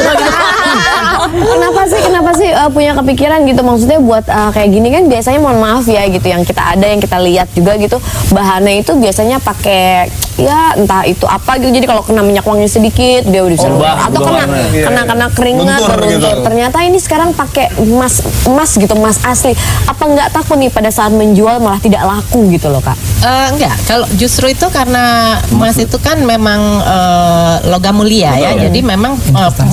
Kenapa sih punya kepikiran gitu, maksudnya buat kayak gini kan biasanya mohon maaf ya gitu yang kita ada yang kita lihat juga gitu bahannya itu biasanya pakai ya entah itu apa gitu, jadi kalau kena minyak wangi sedikit dia udah bisa atau kena keringat Luntur berluntur. gitu. Ternyata ini sekarang pakai emas gitu, emas asli. Apa nggak takut nih pada saat menjual malah tidak laku gitu loh Kak? Enggak, kalau justru itu karena emas itu kan memang logam mulia ya, jadi memang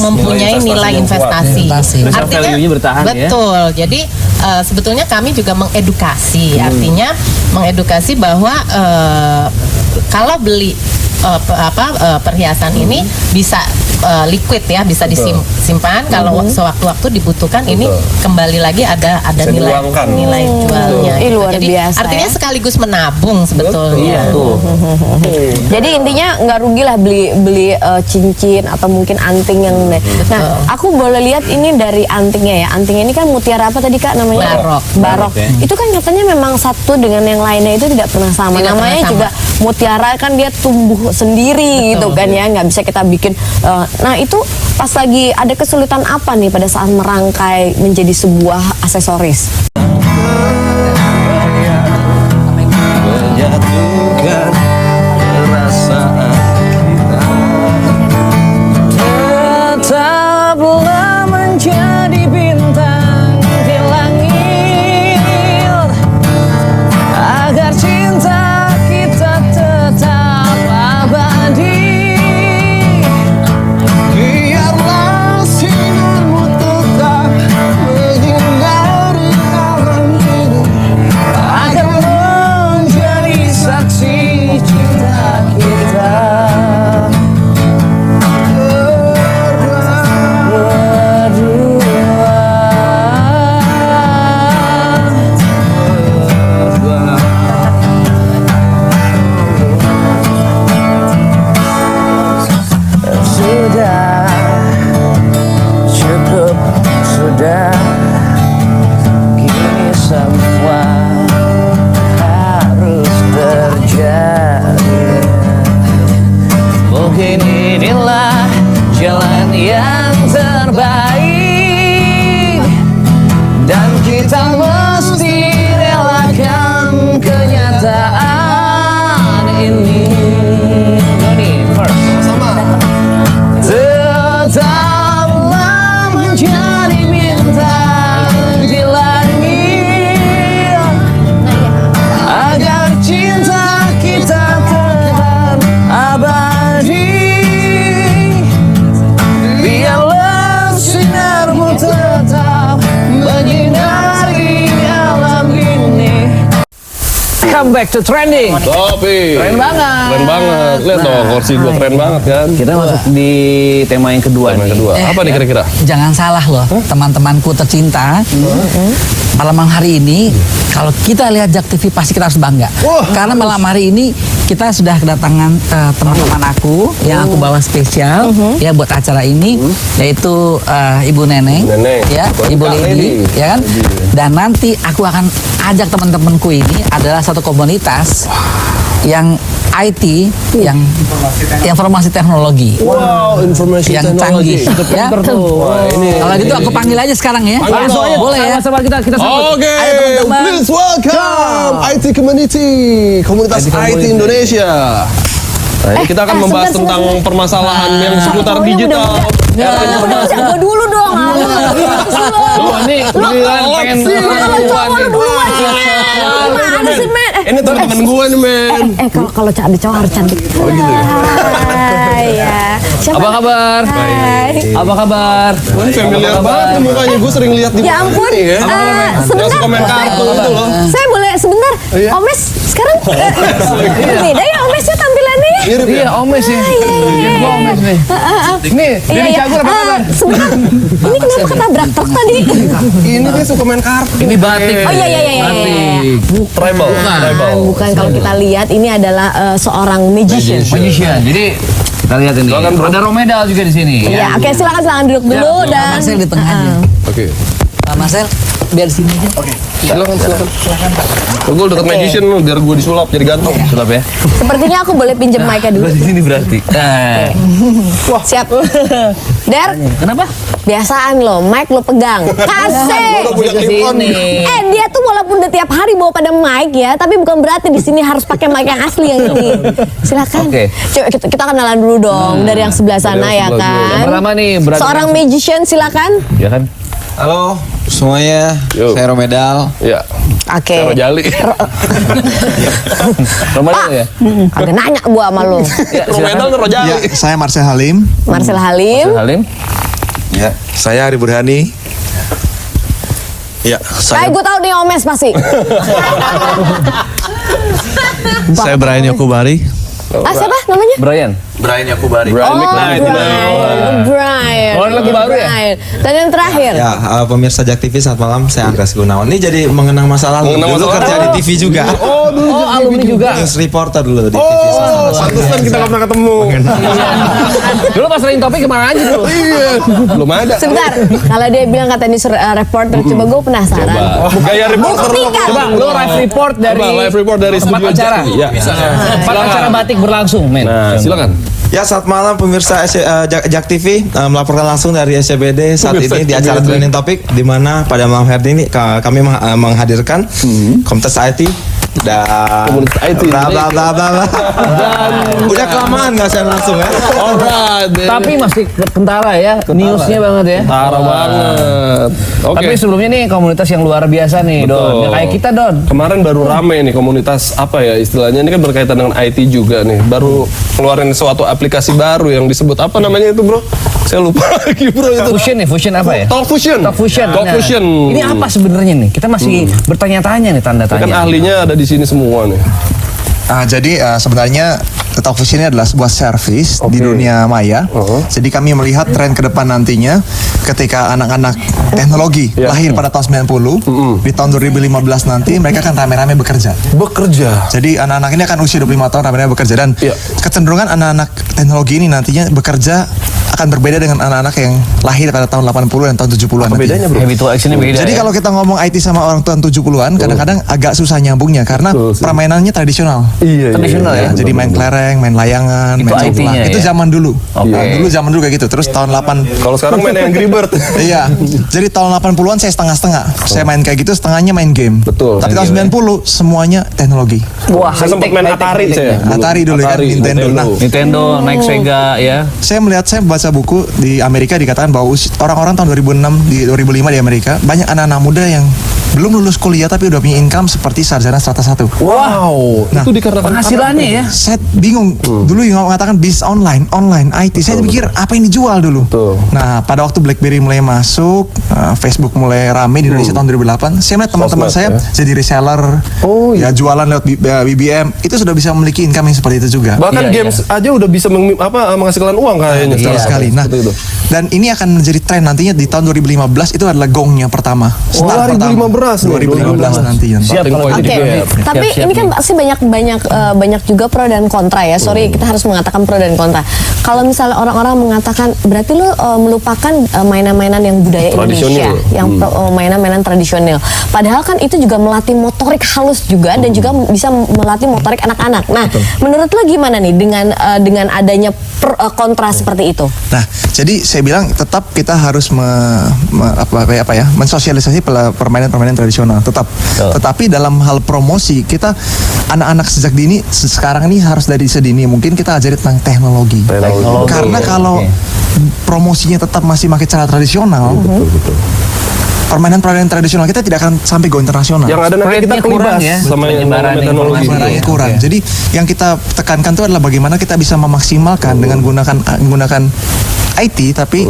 mempunyai nilai investasi. Investasi. Value-nya bertahan ya. Betul. Jadi sebetulnya kami juga mengedukasi, artinya mengedukasi bahwa kalau beli perhiasan ini bisa liquid ya, bisa disimpan. Kalau sewaktu-waktu dibutuhkan ini kembali lagi ada Bisa nilai diuangkan. jualnya. Ih, gitu. luar Jadi biasa artinya ya. sekaligus menabung sebetulnya. Tuh. Jadi intinya nggak rugi lah beli cincin atau mungkin anting yang. Nah, aku boleh lihat ini dari antingnya ya. Antingnya ini kan mutiara apa tadi Kak namanya? Barok. Barok. Itu kan katanya memang satu dengan yang lainnya itu tidak pernah sama. Tidak Namanya pernah sama. juga mutiara kan dia tumbuh sendiri gitu kan ya, nggak bisa kita bikin. Nah itu pas lagi ada kesulitan apa nih pada saat merangkai menjadi sebuah aksesoris? Menyatukan perasaan kita. Tetaplah menjadi bintang di langit agar cinta kita tetap abadi. Biarlah sinarmu tetap menyinari alam ini Agar menjadi saksi cinta kita Sudah cukup, sudah kini semua harus terjadi. Mungkin inilah jalan yang terbaik dan kita mesti relakan kenyataan ini. Doni, first. Tetaplah menjadi bintang di langit agar cinta kita tetap abadi. Biarlah sinarmu tetap menyinari alam ini. Come back to trending. Tapi Keren banget. Keren banget. Lihat dong kursi gua keren banget kan. Kita masuk di tema yang kedua Tema yang kedua. Apa nih kira-kira? Jangan salah loh, teman-temanku tercinta. Malam hari ini, kalau kita lihat Jak TV pasti kita harus bangga. Karena malam hari ini kita sudah kedatangan teman-teman aku yang aku bawa spesial ya buat acara ini, yaitu Ibu Neneng, ya, Ibu Lady, ya kan. Dan nanti aku akan ajak teman-temanku ini adalah satu komunitas yang IT, yang informasi teknologi. Wow, informasi yang canggih, ya. Wah, ini. Kalau gitu aku panggil aja sekarang ya. Langsung aja, Boleh ya. sama kita sambut. Oke, Ayo, teman-teman. please welcome IT Community, komunitas IT Indonesia. Nah, ini kita akan membahas tentang permasalahan yang seputar digital. Gue dulu dong. Ini giliran pengen Mana sih men? Ini teman-teman gue nih, men. Kalau ada cowok harus cantik. Oh gitu ya? Hai ya. Siapa? Apa kabar? Hai. Apa kabar? Ini familiar banget nih mukanya, gue sering lihat di Ya ampun. ini ya. Sebentar. Yang komen kartu itu loh. Saya boleh sebentar. Iya. Omes sekarang beda ya Omesnya tampilannya ya. Mirip ya? Iya, Omes ya. Gua Omes nih. Nih, Denny Cagur apa kabar? Sebentar. Ini kenapa ketabrak truk tadi? Ini dia suka main kartu. Ini batik. Oh iya. Batik. Tribal. Bukan kalau kita lihat ini adalah seorang magician. Magician. Jadi kita lihat ini. Silakan, bro. Ada Romedal juga di sini. Ya, oke silakan duduk dulu dan Marcel di tengah aja. Oke. Pak Marcel, biar sini aja. Silakan. Gue deket magician lu, biar gue disulap jadi ganteng. Sulap ya. sepertinya aku boleh pinjam mic-nya dulu. Di sini berarti. Nah. Siap. Der, Kenapa? biasaan lo, mic lo pegang. Kasih. Udah punya clip-on. Dia tuh walaupun udah tiap hari bawa pada mic ya, tapi bukan berarti di sini harus pakai mic yang asli yang ini. Silakan. Oke. Coba kita kenalan dulu dong dari yang sebelah sana ya sebelah dulu. kan. Yang pertama nih, berarti Seorang magician silakan. Ya kan? Halo semuanya, Yo. saya Romedal. Ya. Oke. Cara jali. Romedal ya? Agak nanya gua sama lo. Ya, Romedal nero jali. Ya, saya Marcel Halim. Marcel Halim. Halim. Ya, saya Ari Burhani. Ya, Kayak gue tahu nih Omes pasti. saya Brian Yokubari. Siapa namanya? Brian. Brian Yokubari. Brian McKnight. Brian. Oh, lagi baru ya? Brian. Dan yang terakhir. Ya, pemirsa Jak TV, selamat malam. Saya Andreas Gunawan. Ini jadi mengenang masa lalu. Mengenang Dulu masa kerja lalu. di TV juga. Oh, dulu Oh, alumni juga. News reporter dulu di TV. Oh, pantesan kita gak pernah ketemu. Dulu pas sering topik kemana aja dulu? Iya, belum ada. Sebentar. Kalau dia bilang kata ini reporter, coba gue penasaran. Gaya reporter. Buktikan. Coba lu live report dari Coba live report dari tempat studio acara. Jak. Iya. Tempat acara batik berlangsung, men. Nah, silakan. Ya, selamat malam pemirsa Jak TV, melaporkan langsung dari SCBD saat ini di acara trending topik, di mana pada malam hari ini kami menghadirkan komunitas IT dan Komunitas IT. bla bla bla bla bla. Udah kelamaan nggak saya langsung ya. Alright. Tapi masih kentara ya, newsnya banget ya. Parah banget. Oke. Tapi sebelumnya nih komunitas yang luar biasa nih, Betul. Don. Ya, kayak kita, Don. Kemarin baru rame nih komunitas apa ya istilahnya, ini kan berkaitan dengan IT juga nih. Baru keluarin suatu aplikasi baru yang disebut apa namanya itu, Bro? Saya lupa lagi, Bro, itu. Fusion nih, Fusion apa ya? Talk Fusion. Talk Fusion. Talk Nah, Fusion. Ini apa sebenarnya nih? Kita masih bertanya-tanya nih, tanda Kan tanya. ahlinya ada di sini semua nih. Jadi sebenarnya Talk Fusion ini adalah sebuah service di dunia maya. Jadi kami melihat tren ke depan nantinya ketika anak-anak teknologi lahir pada tahun 90, di tahun 2015 nanti mereka akan rame-rame bekerja. Bekerja. Jadi anak-anak ini akan usia 25 tahun rame-rame bekerja dan kecenderungan anak-anak teknologi ini nantinya bekerja akan berbeda dengan anak-anak yang lahir pada tahun 80 dan tahun 70-an nanti. Bedanya, Bro? Habitual actionnya beda. Jadi ya? kalau kita ngomong IT sama orang tua 70-an, kadang-kadang agak susah nyambungnya karena Betul sih. permainannya tradisional. Iya. Tradisional ya? Jadi main kelereng, main layangan, Itu main IT-nya congklak. Itu ya? zaman dulu. Oke. Nah, dulu zaman dulu kayak gitu. Terus tahun 8 Kalau sekarang main Angry Bird. Iya. Jadi tahun 80-an saya setengah-setengah. Saya main kayak gitu, setengahnya main game. Betul. Tapi tahun 90 semuanya teknologi. Wah, Saya sempat main Atari saya. Atari dulu kan, Nintendo. Nah, Nintendo, naik Sega ya. saya baca buku di Amerika dikatakan bahwa orang-orang tahun 2006 di 2005 di Amerika banyak anak-anak muda yang belum lulus kuliah tapi udah punya income seperti sarjana strata 1. Wow. Nah, Itu dikarenakan Penghasilannya ya. Saya bingung dulu yang mengatakan bisnis online IT. Saya pikir apa yang dijual dulu. Betul. Nah, pada waktu BlackBerry mulai masuk, Facebook mulai rame di Indonesia tahun 2008. Saya melihat teman-teman Sosmed, saya ya. jadi reseller, ya jualan lewat BBM. Itu sudah bisa memiliki income yang seperti itu juga. Bahkan Iya, games aja udah bisa menghasilkan uang kayaknya Betul sekali. Nah, Seperti itu. dan ini akan menjadi tren nantinya di tahun 2015 itu adalah gongnya pertama. Start pertama. keras nih 2015 nanti ya. Siap kalau Oke. gitu. Tapi Siap-siap ini kan nih. pasti banyak juga pro dan kontra ya. Sorry, kita harus mengatakan pro dan kontra. Kalau misalnya orang-orang mengatakan berarti lu melupakan mainan-mainan yang budaya Indonesia, Tradisional. yang mainan-mainan tradisional. Padahal kan itu juga melatih motorik halus juga dan juga bisa melatih motorik anak-anak. Nah, menurut lo gimana nih dengan adanya kontra seperti itu? Nah, jadi saya bilang tetap kita harus mensosialisasi permainan-permainan tradisional tetap. Tetapi dalam hal promosi kita anak-anak sejak dini sekarang ini harus dari sedini mungkin kita ajari tentang teknologi. Karena kalau promosinya tetap masih pakai cara tradisional, permainan-permainan tradisional kita tidak akan sampai go internasional. Yang ada nanti kita Rate-nya kurang kelibas ya, sama penyebaran teknologi. informasi. Kurang. Jadi yang kita tekankan itu adalah bagaimana kita bisa memaksimalkan dengan menggunakan IT tapi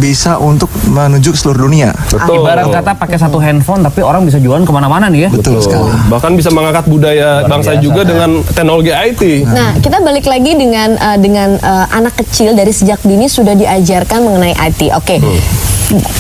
bisa untuk menuju ke seluruh dunia. Betul. Ibarat kata pakai satu handphone tapi orang bisa jualan kemana-mana nih ya. Betul sekali. Bahkan bisa mengangkat budaya bangsa juga dengan teknologi IT. Nah, kita balik lagi dengan anak kecil dari sejak dini sudah diajarkan mengenai IT. Oke.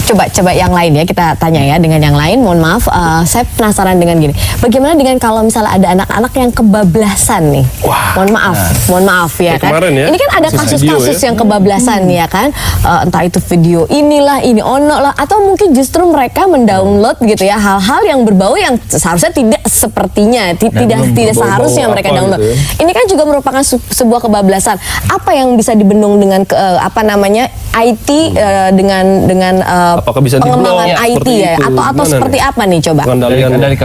Coba yang lain ya, kita tanya ya dengan yang lain. Mohon maaf, saya penasaran dengan gini. Bagaimana dengan kalau misalnya ada anak-anak yang kebablasan nih? Mohon maaf ya kan. Kemarin ya, Ini kan ada kasus-kasus yang kebablasan ya kan. Entah itu video inilah, ini ono lah, atau mungkin justru mereka mendownload gitu ya hal-hal yang berbau yang seharusnya tidak sepertinya, tidak seharusnya mereka apa download. gitu ya. Ini kan juga merupakan sebuah kebablasan. Apa yang bisa dibendung dengan IT dengan Apakah bisa pengembangan di-block IT seperti ya itu? atau Gimana seperti nih? apa nih coba? Pengendalian Dari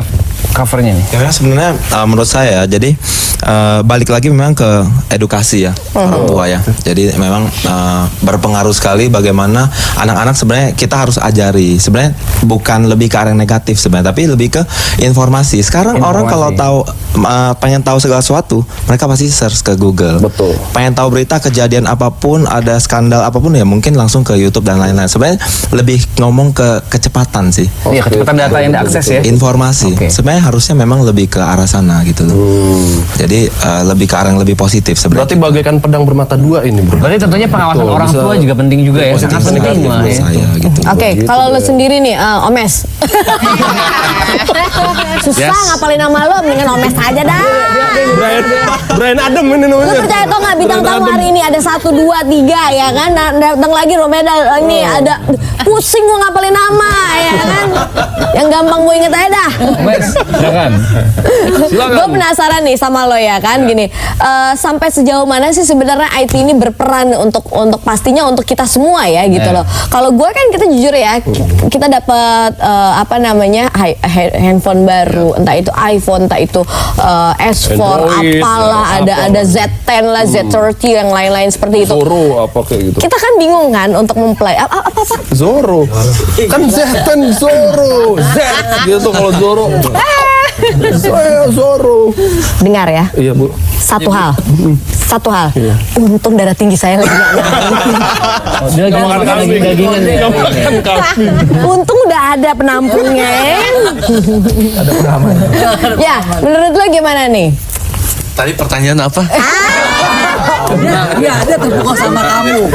covernya nih. Ya sebenarnya menurut saya jadi balik lagi memang ke edukasi ya orang tua ya. Jadi memang berpengaruh sekali bagaimana anak-anak sebenarnya kita harus ajari. Sebenarnya bukan lebih ke arah yang negatif sebenarnya, tapi lebih ke informasi. Sekarang orang kalau tahu pengen tahu segala sesuatu, mereka pasti search ke Google. Betul. Pengen tahu berita kejadian apapun, ada skandal apapun ya mungkin langsung ke YouTube dan lain-lain. Sebenarnya lebih ngomong ke kecepatan sih. Iya, kecepatan data yang diakses ya. Informasi. Oke. Sebenarnya harusnya memang lebih ke arah sana gitu loh. Jadi lebih ke arah yang lebih positif Berarti sebenarnya. bagaikan pedang bermata dua ini, bro. Berarti tentunya pengawasan Betul, orang bisa tua juga penting juga ya. Sangat positif penting negatif lah Menurut ya. saya gitu. Oke, kalau lo sendiri nih, Omes. Susah ngapalin nama lo, mendingan Omes aja dah. Brian Adam ini Lu namanya. percaya atau nggak bintang tamu hari ini ada 1, 2, 3 ya kan? Datang lagi Romeda ini ada pusing gua ngapalin nama ya kan? Yang gampang gue inget aja dah. Mas, silakan. Gue penasaran nih sama lo ya kan gini. Sampai sejauh mana sih sebenarnya IT ini berperan untuk pastinya untuk kita semua ya gitu loh. Kalau gue kan kita jujur ya, kita dapat handphone baru, entah itu iPhone, entah itu S4, Android, apalah ada Z10 lah, Z30 yang lain-lain seperti itu. Zoro apa kayak gitu. Kita kan bingung kan untuk mempelai apa Zoro. Kan Z kan Zoro. Z gitu kalau Zoro. Saya Zoro. dengar ya. Iya, Bu. Satu hal. Untung darah tinggi saya lagi nggak naik. Dia lagi makan kambing dagingan ya. Makan kambing. Untung udah ada penampungnya. Ada pengaman. Ya, menurut lo gimana nih? Tadi pertanyaan apa? Iya, dia terpukul sama kamu.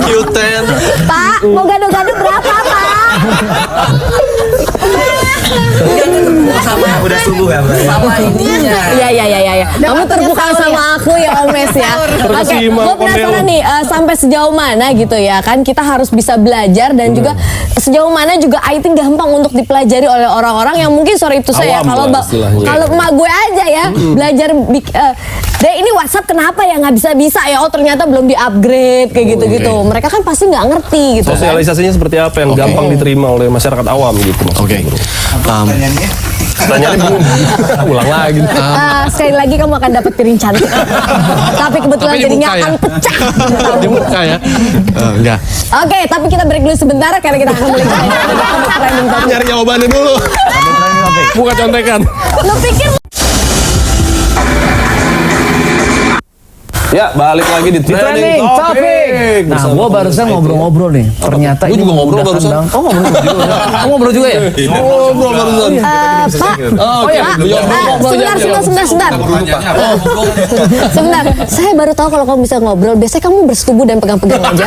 Q10. Pak, mau gado-gado berapa, Pak? Udah subuh ya, Bro? Sama ininya. Iya. Kamu terbuka sama aku ya, Omes ya. Oke, Terkesima, gue penasaran nih sampai sejauh mana gitu ya kan kita harus bisa belajar dan juga sejauh mana juga IT gampang untuk dipelajari oleh orang-orang yang mungkin sorry itu saya Awam lah istilahnya. kalau emak gue aja ya belajar deh ini WhatsApp kenapa ya nggak bisa ya, oh ternyata belum di-upgrade kayak gitu-gitu. Mereka kan pasti nggak ngerti gitu kan. Sosialisasinya seperti apa yang gampang diterima oleh masyarakat awam gitu. Oke. Pertanyaannya belum. Ulang lagi. Sekali lagi kamu akan dapat piring cantik. Tapi kebetulan Tapi jadinya dibuka ya? akan pecah. Di muka ya? Enggak. Oke, tapi kita break dulu sebentar karena kita akan balik lagi. Trending topic. Nyari jawabannya dulu. Bukan contekan. Lu pikir Ya, balik lagi di Trending Topic. Nah, bersama gua barusan komunitas ngobrol-ngobrol nih. Ternyata Gua ini juga ngobrol memudahkan barusan. banget. Oh, ngobrol juga. Oh, ngobrol juga ya? Ngobrol barusan. Pak, Oh iya, sebentar. Sebentar, saya baru tahu kalau kamu bisa ngobrol. Biasanya kamu bersetubuh dan pegang-pegang aja.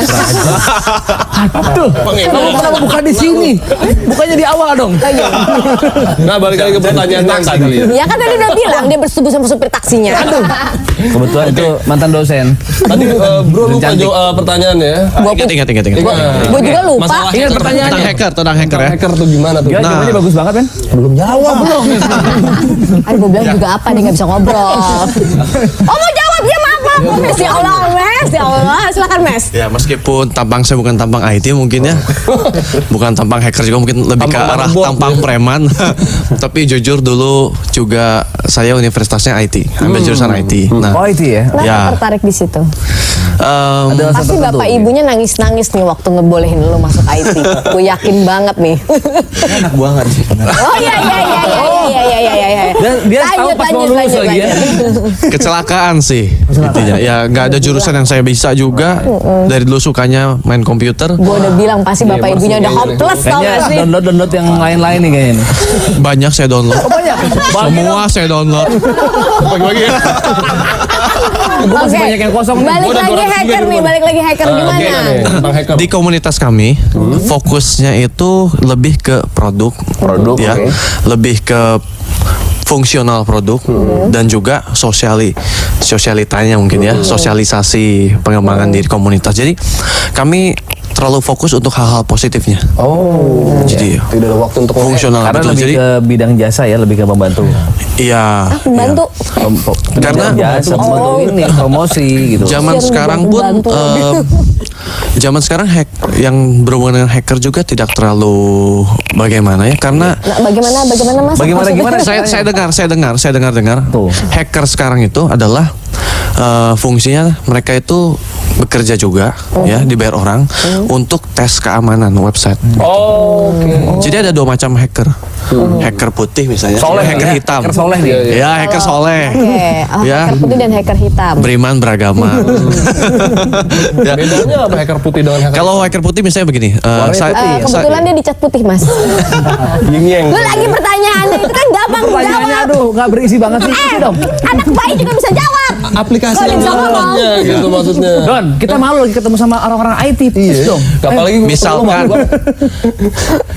Aduh, kamu kenapa bukan di sini? Bukannya di awal dong. Nah, balik lagi ke pertanyaan yang tadi. Ya kan tadi udah bilang dia bersetubuh sama supir taksinya. Aduh. Kebetulan itu mantan dosen. Tadi bro lupa Cantik. pertanyaannya. Ingat. Gue juga lupa. Masalah Ingat pertanyaannya. Tentang hacker ya. hacker tuh gimana tuh? Gila, jawabannya bagus banget kan? Belum jawab. Belum. Aduh, gue bilang juga apa dia nggak bisa ngobrol. Oh mau jawab ya maaf. Mes ya Allah, Mes ya Allah. Silakan Mes. Ya meskipun tampang saya bukan tampang IT mungkin ya, bukan tampang hacker juga, mungkin lebih ke Tampang arah marbot. tampang preman. Tapi jujur dulu juga saya universitasnya IT, ambil jurusan IT. Nah, Oh, itu ya. Kenapa Ya. tertarik di situ? Ada alasan Pasti tertentu. bapak ibunya nangis-nangis nih waktu ngebolehin lu masuk IT. Gue yakin banget nih. Enak banget sih. Oh iya. Dan dia tahu pas mau lulus lagi ya. kecelakaan sih intinya. Ya nggak ada jurusan yang saya bisa juga. Dari dulu sukanya main komputer. Gue udah bilang pasti bapak ibunya udah hopeless tau Kayaknya gak sih? download yang lain-lain nih kayaknya. Banyak saya download. Banyak. Semua saya download. Bagi-bagi ya. Gue masih Oke. banyak yang kosong nih. Balik Gua udah lagi 200 hacker juga nih, dulu. balik lagi hacker gimana? Tentang hacker. Di komunitas kami fokusnya itu lebih ke produk, ya, oke. lebih ke fungsional produk dan juga sosialitanya mungkin ya, sosialisasi pengembangan diri komunitas. Jadi kami terlalu fokus untuk hal-hal positifnya. Oh. Jadi Tidak ada waktu untuk fungsional Karena betul. lebih Jadi ke bidang jasa ya, lebih ke membantu. iya. Bantu. Karena- jasa, membantu ini promosi gitu. Zaman Kasian sekarang pun bantu. zaman sekarang yang berhubungan dengan hacker juga tidak terlalu bagaimana ya, karena Nah, bagaimana mas? Bagaimana? saya dengar Tuh. hacker sekarang itu adalah fungsinya mereka itu bekerja juga ya, dibayar orang untuk tes keamanan website. Oh, oke. Jadi ada dua macam hacker. Hacker putih misalnya, Soleh hacker ya? hitam. Hacker soleh nih. Ya, hacker soleh. Oke, Ya. hacker putih dan hacker hitam. Beriman beragama. Ya. Bedanya apa hacker putih dengan hacker? Kalau hacker putih misalnya begini, Kebetulan dia dicat putih mas. Yin-yang. Lu lagi pertanyaannya itu kan gampang Pertanyaannya jawab. aduh nggak berisi banget sih. Isi dong. Anak bayi juga bisa jawab. Aplikasi Kok yang bisa ngomong? namanya gitu maksudnya. Don, kita malu lagi ketemu sama orang-orang IT. Please dong. Apalagi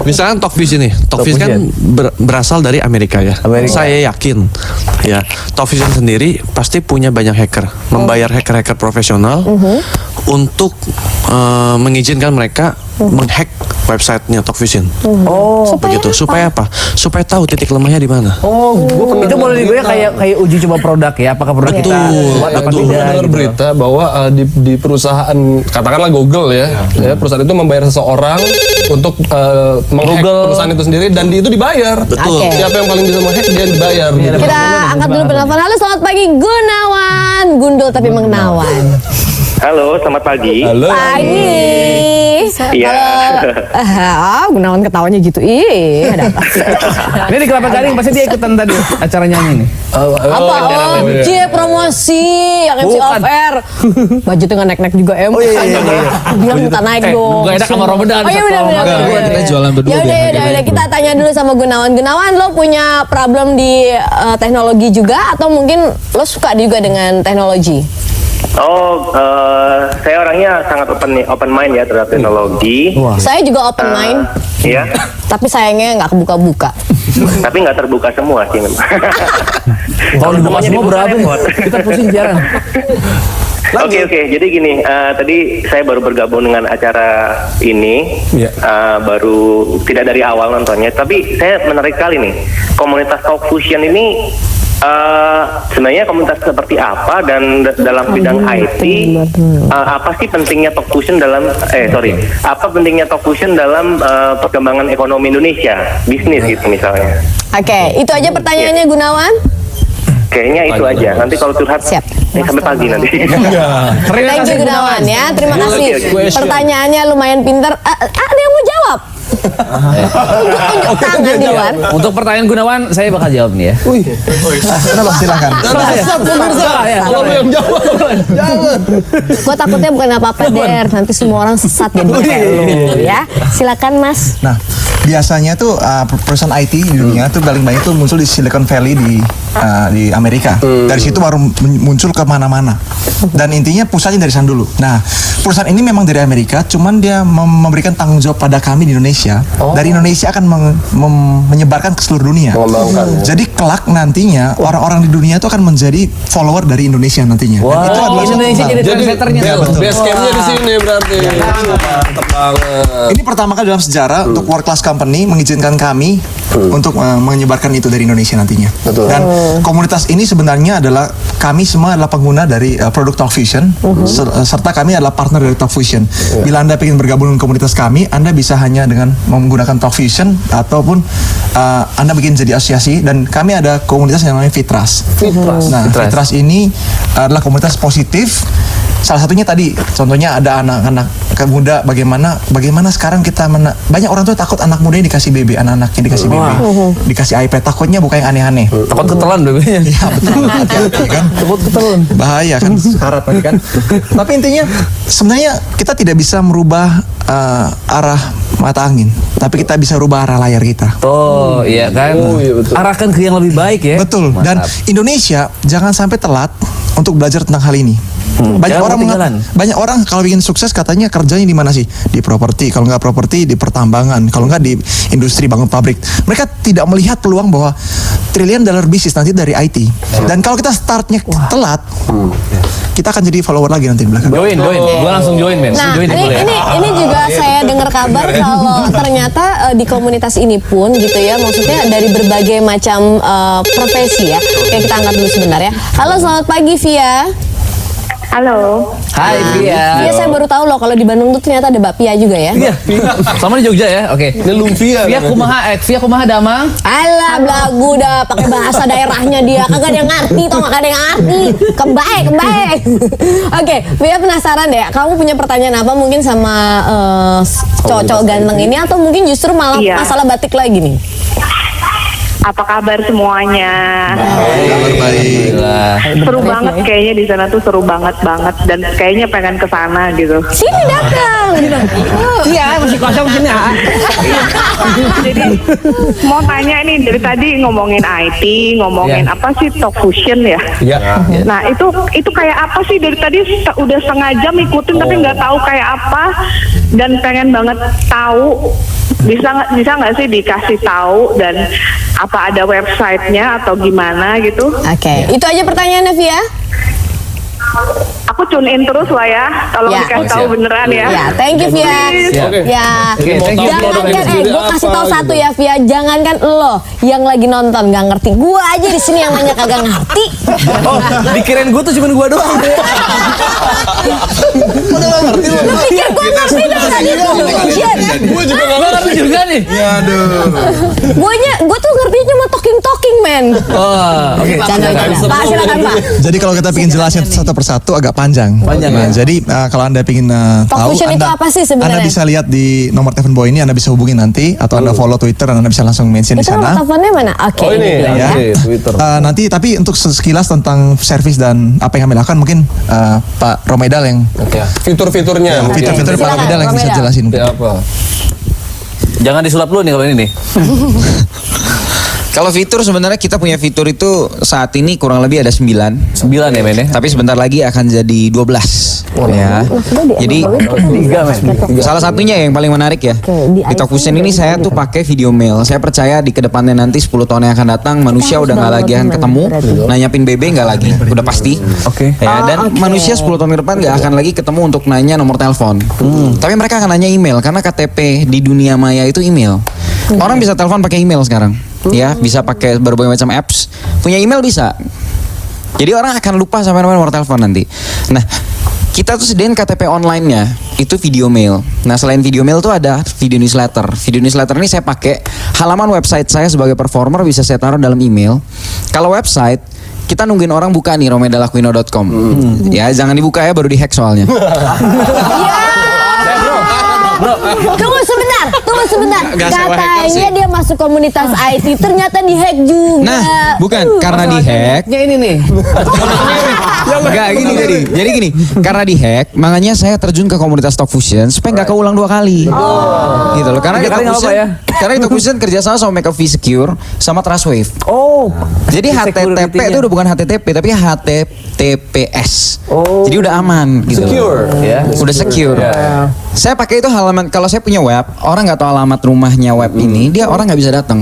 misalkan Talkfish ini, Talkfish kan berasal dari Amerika ya. Amerika. Saya yakin ya, Talkfish sendiri pasti punya banyak hacker, membayar hacker-hacker profesional untuk mengizinkan mereka menghack websitenya Talkvision. Oh, Begitu. Supaya apa? Supaya tahu titik lemahnya di mana. oh, itu boleh dibilang kayak uji coba produk ya, apakah produk kita kuat apa Betul. tidak Dengar gitu. berita bahwa di perusahaan katakanlah Google ya, perusahaan itu membayar seseorang untuk menghack perusahaan itu sendiri dan itu dibayar. Betul. Oke. Siapa yang paling bisa menghack dia yang dibayar. Gitu. Kita angkat dulu penelpon. Halo, selamat pagi Gunawan. Gundul tapi mengenawan. Halo, selamat pagi. Halo. Pagi. Iya. Gunawan ketawanya gitu. Ih, ada apa? Ini di Kelapa Gading pasti dia ikutan tadi acara nyanyi nih. Apa? Oh, cie promosi yang MC Bukan. off air. Budgetnya nggak naik-naik juga em. Oh, iya. Bilang minta naik dong. Gak enak sama Ramadan. Oh iya benar. Kita jualan berdua. Ya udah kita tanya dulu sama Gunawan. Gunawan, lo punya problem di teknologi juga atau mungkin lo suka juga dengan teknologi? Oh, saya orangnya sangat open mind ya terhadap teknologi. Saya juga open mind, Ya, tapi sayangnya nggak kebuka-buka. tapi nggak terbuka semua sih memang. Kalau dibuka semuanya semua dibuka berapa nih? repot. Kita pusing jarang. Oke, jadi gini, tadi saya baru bergabung dengan acara ini, Iya. baru tidak dari awal nontonnya, tapi saya menarik kali nih, komunitas Talk Fusion ini sebenarnya komunitas seperti apa dan dalam bidang IT, apa sih pentingnya Talk Fusion dalam, apa pentingnya Talk Fusion dalam perkembangan ekonomi Indonesia, bisnis gitu misalnya. Oke, itu aja pertanyaannya Gunawan. Kayaknya itu aja. Nanti kalau curhat, Siap. sampai pagi nanti. Thank you Gunawan ya, terima kasih. Oke. Pertanyaannya lumayan pinter. Ada yang mau jawab? Tunjuk tangan di luar. Untuk pertanyaan Gunawan, saya bakal jawab nih ya. Kenapa? Silakan. Kalau lu yang jawab. Jangan. Gue takutnya bukan apa-apa Der, nanti semua orang sesat jadi kayak lu ya. Silakan Mas. Nah, biasanya tuh perusahaan IT di dunia tuh paling banyak tuh muncul di Silicon Valley di Amerika. Dari situ baru muncul ke mana-mana. Dan intinya pusatnya dari sana dulu. Nah, perusahaan ini memang dari Amerika, cuman dia memberikan tanggung jawab pada kami di Indonesia. Dari Indonesia akan menyebarkan ke seluruh dunia. Jadi kelak nantinya orang-orang di dunia itu akan menjadi follower dari Indonesia nantinya. Dan itu adalah Indonesia jadi Jadi trendsetternya. base campnya di sini berarti. Mantap banget. Ini pertama kali dalam sejarah untuk world class company mengizinkan kami untuk menyebarkan itu dari Indonesia nantinya. Dan komunitas ini sebenarnya adalah kami semua adalah pengguna dari produk Talkfusion serta kami adalah partner dari Talkfusion. Bila Anda ingin bergabung dengan komunitas kami, Anda bisa hanya dengan menggunakan Talkfusion ataupun Anda bikin jadi asosiasi, dan kami ada komunitas yang namanya Fitras. Nah, Fitras ini adalah komunitas positif. Salah satunya tadi, contohnya ada anak-anak muda, bagaimana sekarang kita banyak orang tuh takut anak mudanya dikasih BB, anak-anaknya dikasih BB, dikasih iPad, takutnya buka yang aneh-aneh. Takut ketelan BB-nya. Iya betul, hati-hati kan. Takut ketelan. Bahaya kan, sekarat lagi kan. Tapi intinya sebenarnya kita tidak bisa merubah arah mata angin, tapi kita bisa rubah arah layar kita. Oh iya kan. Arahkan ke yang lebih baik ya. Betul. Dan Indonesia jangan sampai telat untuk belajar tentang hal ini. Banyak orang kalau bikin sukses katanya kerjanya di mana sih? Di properti, kalau nggak properti di pertambangan, kalau nggak di industri bangun pabrik. Mereka tidak melihat peluang bahwa $1 trillion bisnis nanti dari IT. Dan kalau kita startnya telat, kita akan jadi follower lagi nanti di belakang. Join. Gua langsung join, men. Nah, Join boleh. ini juga saya dengar kabar kalau ternyata di komunitas ini pun gitu ya, maksudnya dari berbagai macam profesi ya. Oke, kita angkat dulu sebentar ya. Halo, selamat pagi Via. Halo. Hai Via. Iya, saya baru tahu loh kalau di Bandung tuh ternyata ada bakpia juga ya. Iya. Sama di Jogja ya. Oke. Ini lumpia. Via kumaha damang? Alah, belagu dah pakai bahasa daerahnya dia. Kagak ada yang ngerti, toh nggak ada yang ngerti. Kembaik. Oke, Via penasaran deh. Kamu punya pertanyaan apa mungkin sama cowok-cowok ganteng ini, atau mungkin justru malah masalah batik lagi nih? Apa kabar semuanya? Kabar baik. Seru banget kayaknya di sana tuh, seru banget dan kayaknya pengen ke sana gitu. Sini datang. Iya, masih kosong sini. Jadi mau tanya nih, dari tadi ngomongin IT, ngomongin apa sih Talkfusion ya? Iya. Nah itu kayak apa sih, dari tadi udah setengah jam ikutin tapi nggak tahu kayak apa, dan pengen banget tahu. Bisa nggak sih dikasih tahu, dan apa ada websitenya atau gimana gitu? Oke, itu aja pertanyaannya Via. Aku tune in terus lah ya, kalau dikasih tahu beneran ya. Ya, thank you Via. Ya, jangankan gue kasih tahu satu ya Via, jangankan lo yang lagi nonton nggak ngerti, gue aja di sini yang nanya kagak ngerti. Oh, dikirain gue tuh cuma gue doang. Lu pikir gue ngerti dari tadi tuh? Gue juga nggak ngerti juga nih. Ya aduh. Gue tuh ngertinya cuma talking men. Oh, oke. Canda. Pak, silakan Pak. Jadi kalau kita ingin jelasin satu persatu agak panjang. Nah, jadi kalau Anda ingin tahu, Talkfusion itu apa sih sebenarnya? Anda bisa lihat di nomor telepon Boy ini, Anda bisa hubungi nanti, atau Anda follow Twitter dan Anda bisa langsung mention di Itu nomor sana. teleponnya mana? Oke. Oh ini Ya. Twitter. Nanti tapi untuk sekilas tentang service dan apa yang kami lakukan mungkin Pak Romedal yang Fitur-fiturnya. fitur-fitur Pak Silakan, Romedal yang bisa Romedal. jelasin. Ya apa? Jangan disulap dulu nih kalau ini nih. Kalau fitur sebenarnya kita punya fitur itu saat ini kurang lebih ada 9 9 ya men ya. tapi sebentar lagi akan jadi 12 ya. Jadi 3 men. salah satunya yang paling menarik ya, di Talkfusion ini saya tuh pakai video mail. Saya percaya di kedepannya nanti 10 tahun yang akan datang manusia udah nggak lagi akan ketemu nanyapin BB, nggak lagi, udah pasti. Oke. Ya, dan manusia 10 tahun ke depan nggak akan lagi ketemu untuk nanya nomor telepon. Tapi mereka akan nanya email, karena KTP di dunia maya itu email. Orang bisa telepon pakai email sekarang. Ya, bisa pakai berbagai macam apps. Punya email bisa. Jadi orang akan lupa sampai nomor telepon nanti. Nah, kita tuh sediain KTP online-nya itu video mail. Nah, selain video mail tuh ada video newsletter. Video newsletter ini saya pakai halaman website saya sebagai performer, bisa saya taruh dalam email. Kalau website kita nungguin orang buka nih, romedalaquino.com. Ya, jangan dibuka ya, baru dihack soalnya. Tunggu sebentar. sebentar. Nggak sewa hacker sih. Katanya dia masuk komunitas IT, ternyata dihack juga. Nah, bukan karena dihack. Ya ini nih. Enggak gini jadi gini, karena dihack, makanya saya terjun ke komunitas Talk Fusion supaya nggak keulang 2 kali. Gitu loh. Karena 3 kali Talk nggak Fusion, apa-apa ya? karena Talk Fusion kerjasama sama McAfee Secure sama Trustwave. Oh. Jadi HTTP itu udah bukan HTTP tapi HTTPS. Jadi udah aman gitu. Secure. Ya. Udah secure. Saya pakai itu halaman, kalau saya punya web, orang nggak tahu alamat rumahnya web ini, dia orang nggak bisa datang.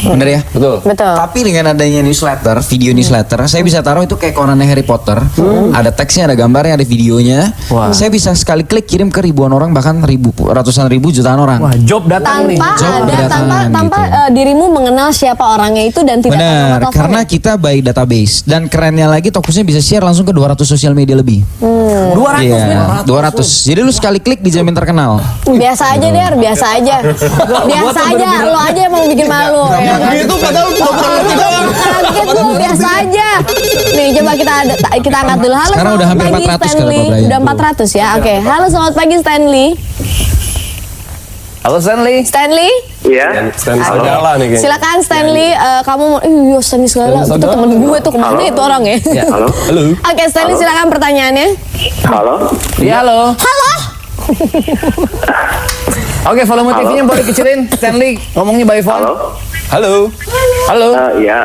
Bener ya? Betul. Tapi dengan adanya newsletter, video newsletter, saya bisa taruh itu kayak korannya Harry Potter. Ada teksnya, ada gambarnya, ada videonya. Saya bisa sekali klik kirim ke ribuan orang, bahkan ratusan ribu, jutaan orang. Wah, job datang nih. Tanpa dirimu mengenal siapa orangnya itu dan tidak tahu nomor Benar, teleponnya. karena kita by database. Dan kerennya lagi Talk Fusion bisa share langsung ke 200 sosial media lebih. 200 Iya, 200. Jadi lu sekali klik dijamin terkenal. Biasa aja Der, biasa aja. Biasa aja, lo aja yang mau bikin malu. Ya kan? Itu padahal kita berarti doang. Kaget lu, biasa aja. Nih coba kita angkat dulu. Halo, Sekarang udah selamat hampir pagi 400 Stanley. kalau Pak Brian. Udah 400 ya, oke. Halo selamat pagi Stanley. Halo Stanley. Stanley, Iya. Stand segala nih kayaknya. silakan Stanley. Kamu mau, iya Stanley segala. Itu temen gue tuh kemana itu orang ya? Halo. Halo. Oke Stanley silakan pertanyaannya. Halo. Iya, halo. Halo. Oke, volume TV-nya boleh kecilin. Stanley ngomongnya by phone. Halo. Halo. Ya,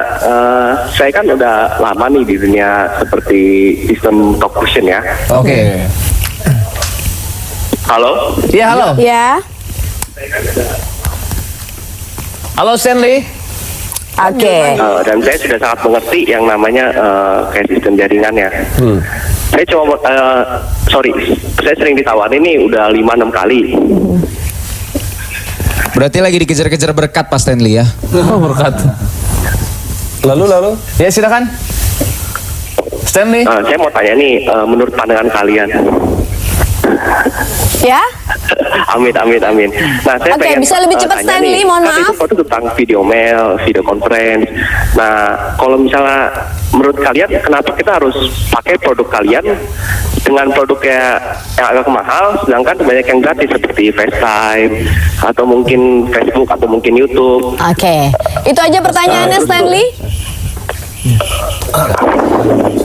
saya kan udah lama nih di dunia seperti sistem Talk Fusion ya. Oke. Halo. Iya, halo. Ya. Halo Stanley. Oke. Dan saya sudah sangat mengerti yang namanya kayak sistem jaringannya. Saya cuma, saya sering ditawarin nih udah 5-6 kali. Berarti lagi dikejar-kejar berkat Pak Stanley ya. Oh, berkat. Lalu. Ya, silakan. Stanley. Saya mau tanya nih, menurut pandangan kalian. Ya. Amin. Nah, saya Oke, pengen bisa lebih cepat, tanya Stanley, nih, mohon kan maaf. itu tentang video mail, video conference. Nah, kalau misalnya menurut kalian kenapa kita harus pakai produk kalian dengan produknya yang agak mahal, sedangkan banyak yang gratis seperti FaceTime atau mungkin Facebook atau mungkin YouTube. Oke. Itu aja pertanyaannya Stanley.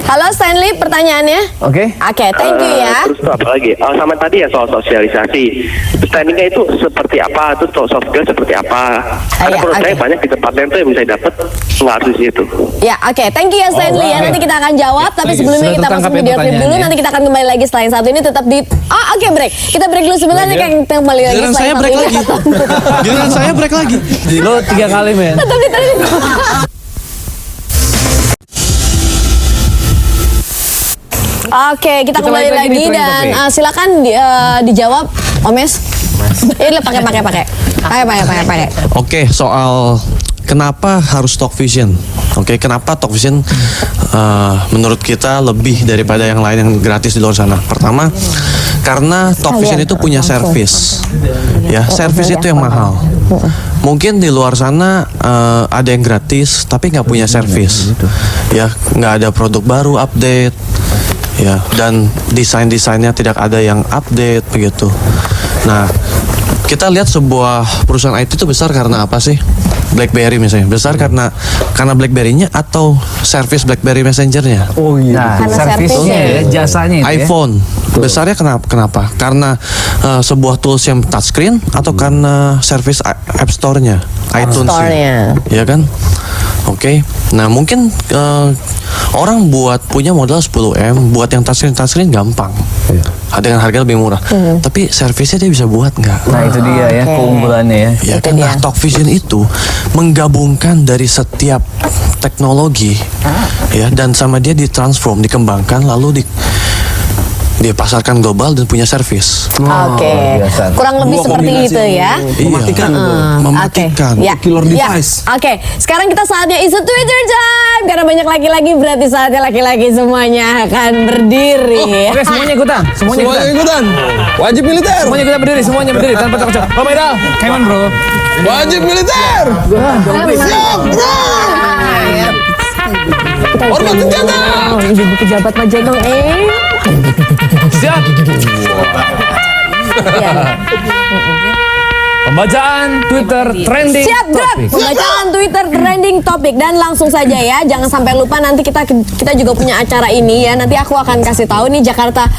Halo Stanley, pertanyaannya? Oke. Oke, thank you ya. Terus tuh apa lagi? Sama tadi ya soal sosialisasi. Standingnya itu seperti apa? Terus soft skill seperti apa? Karena ya, menurut saya oke. banyak di tempat lain tuh yang bisa dapat nggak harus di situ. Ya, oke. Thank you ya Stanley ya. Nanti kita akan jawab, tapi sebelumnya Sudah kita masuk tertangkap ya video clip dulu. pertanyaannya. Nanti kita akan kembali lagi setelah yang satu ini tetap di. Oh, oke break. Kita break dulu sebentar nih kan kita kembali lagi Giliran setelah saya yang break satu lagi. ini. Giliran saya break lagi. Lo 3 kali, men. Tetap di tadi. Oke, kita kembali balik lagi lagi di Trend dan Cafe. silakan dijawab, Omes. Ini pakai. Oke, soal kenapa harus Talk Fusion? Oke, kenapa Talk Fusion menurut kita lebih daripada yang lain yang gratis di luar sana? Pertama, karena Talk Fusion itu punya service, ya, service itu yang mahal. Mungkin di luar sana ada yang gratis, tapi nggak punya service, ya, nggak ada produk baru update, ya, dan desainnya tidak ada yang update begitu. Nah, kita lihat sebuah perusahaan IT itu besar karena apa sih? BlackBerry misalnya besar karena BlackBerry-nya atau service BlackBerry Messenger-nya. Oh iya. Nah, Karena servisnya servisnya. ya, jasanya itu ya. iPhone besarnya kenapa? Karena sebuah tools yang touchscreen atau karena service App Store-nya, iTunes, Store-nya. ya kan? Oke. Nah, mungkin orang buat punya modal 10M, buat yang touchscreen gampang. Dengan harga lebih murah. Tapi servisnya dia bisa buat nggak? Nah, itu dia ya keunggulannya ya. Ya kan, nah, Talk Fusion itu menggabungkan dari setiap teknologi, ya, dan sama dia ditransform, dikembangkan, lalu dipasarkan global dan punya service. Oke. biasa. Kurang lebih Dua seperti kombinasi itu ya. Mematikan, mematikan. Oke. Ya. Killer Ya. device. Oke, sekarang kita saatnya is a Twitter time. Karena banyak laki-laki berarti saatnya laki-laki semuanya akan berdiri. Oke, semuanya ikutan. Semuanya ikutan. Wajib militer. Semuanya semuanya berdiri tanpa takut. Oh, Medal. Come on, bro. Wajib militer. Siap, bro. Hormat senjata. Oh, ibu pejabat Majenong Siap. Iya. Pembacaan Twitter trending Siap, Grab. topik. Pembacaan Twitter trending topik dan langsung saja ya. Jangan sampai lupa nanti kita juga punya acara ini ya. Nanti aku akan kasih tahu nih Jakarta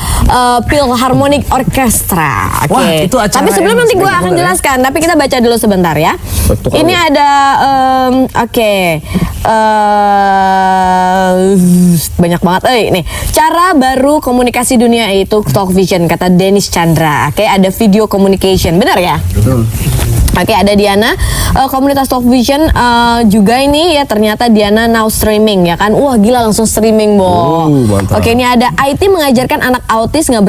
Philharmonic Orchestra. Oke. Wah, itu acara Tapi sebelum yang nanti gue spesial akan ya. jelaskan. Tapi kita baca dulu sebentar ya. Ini ada banyak banget. Nih, cara baru komunikasi dunia itu Talk Vision kata Dennis Chandra. Oke, ada video communication. Benar ya? Betul. Oke, ada Diana, komunitas Talk Vision juga ini ya, ternyata Diana now streaming ya kan. Wah gila, langsung streaming Bo. Mantap. Oke, ini ada IT mengajarkan anak autis nggak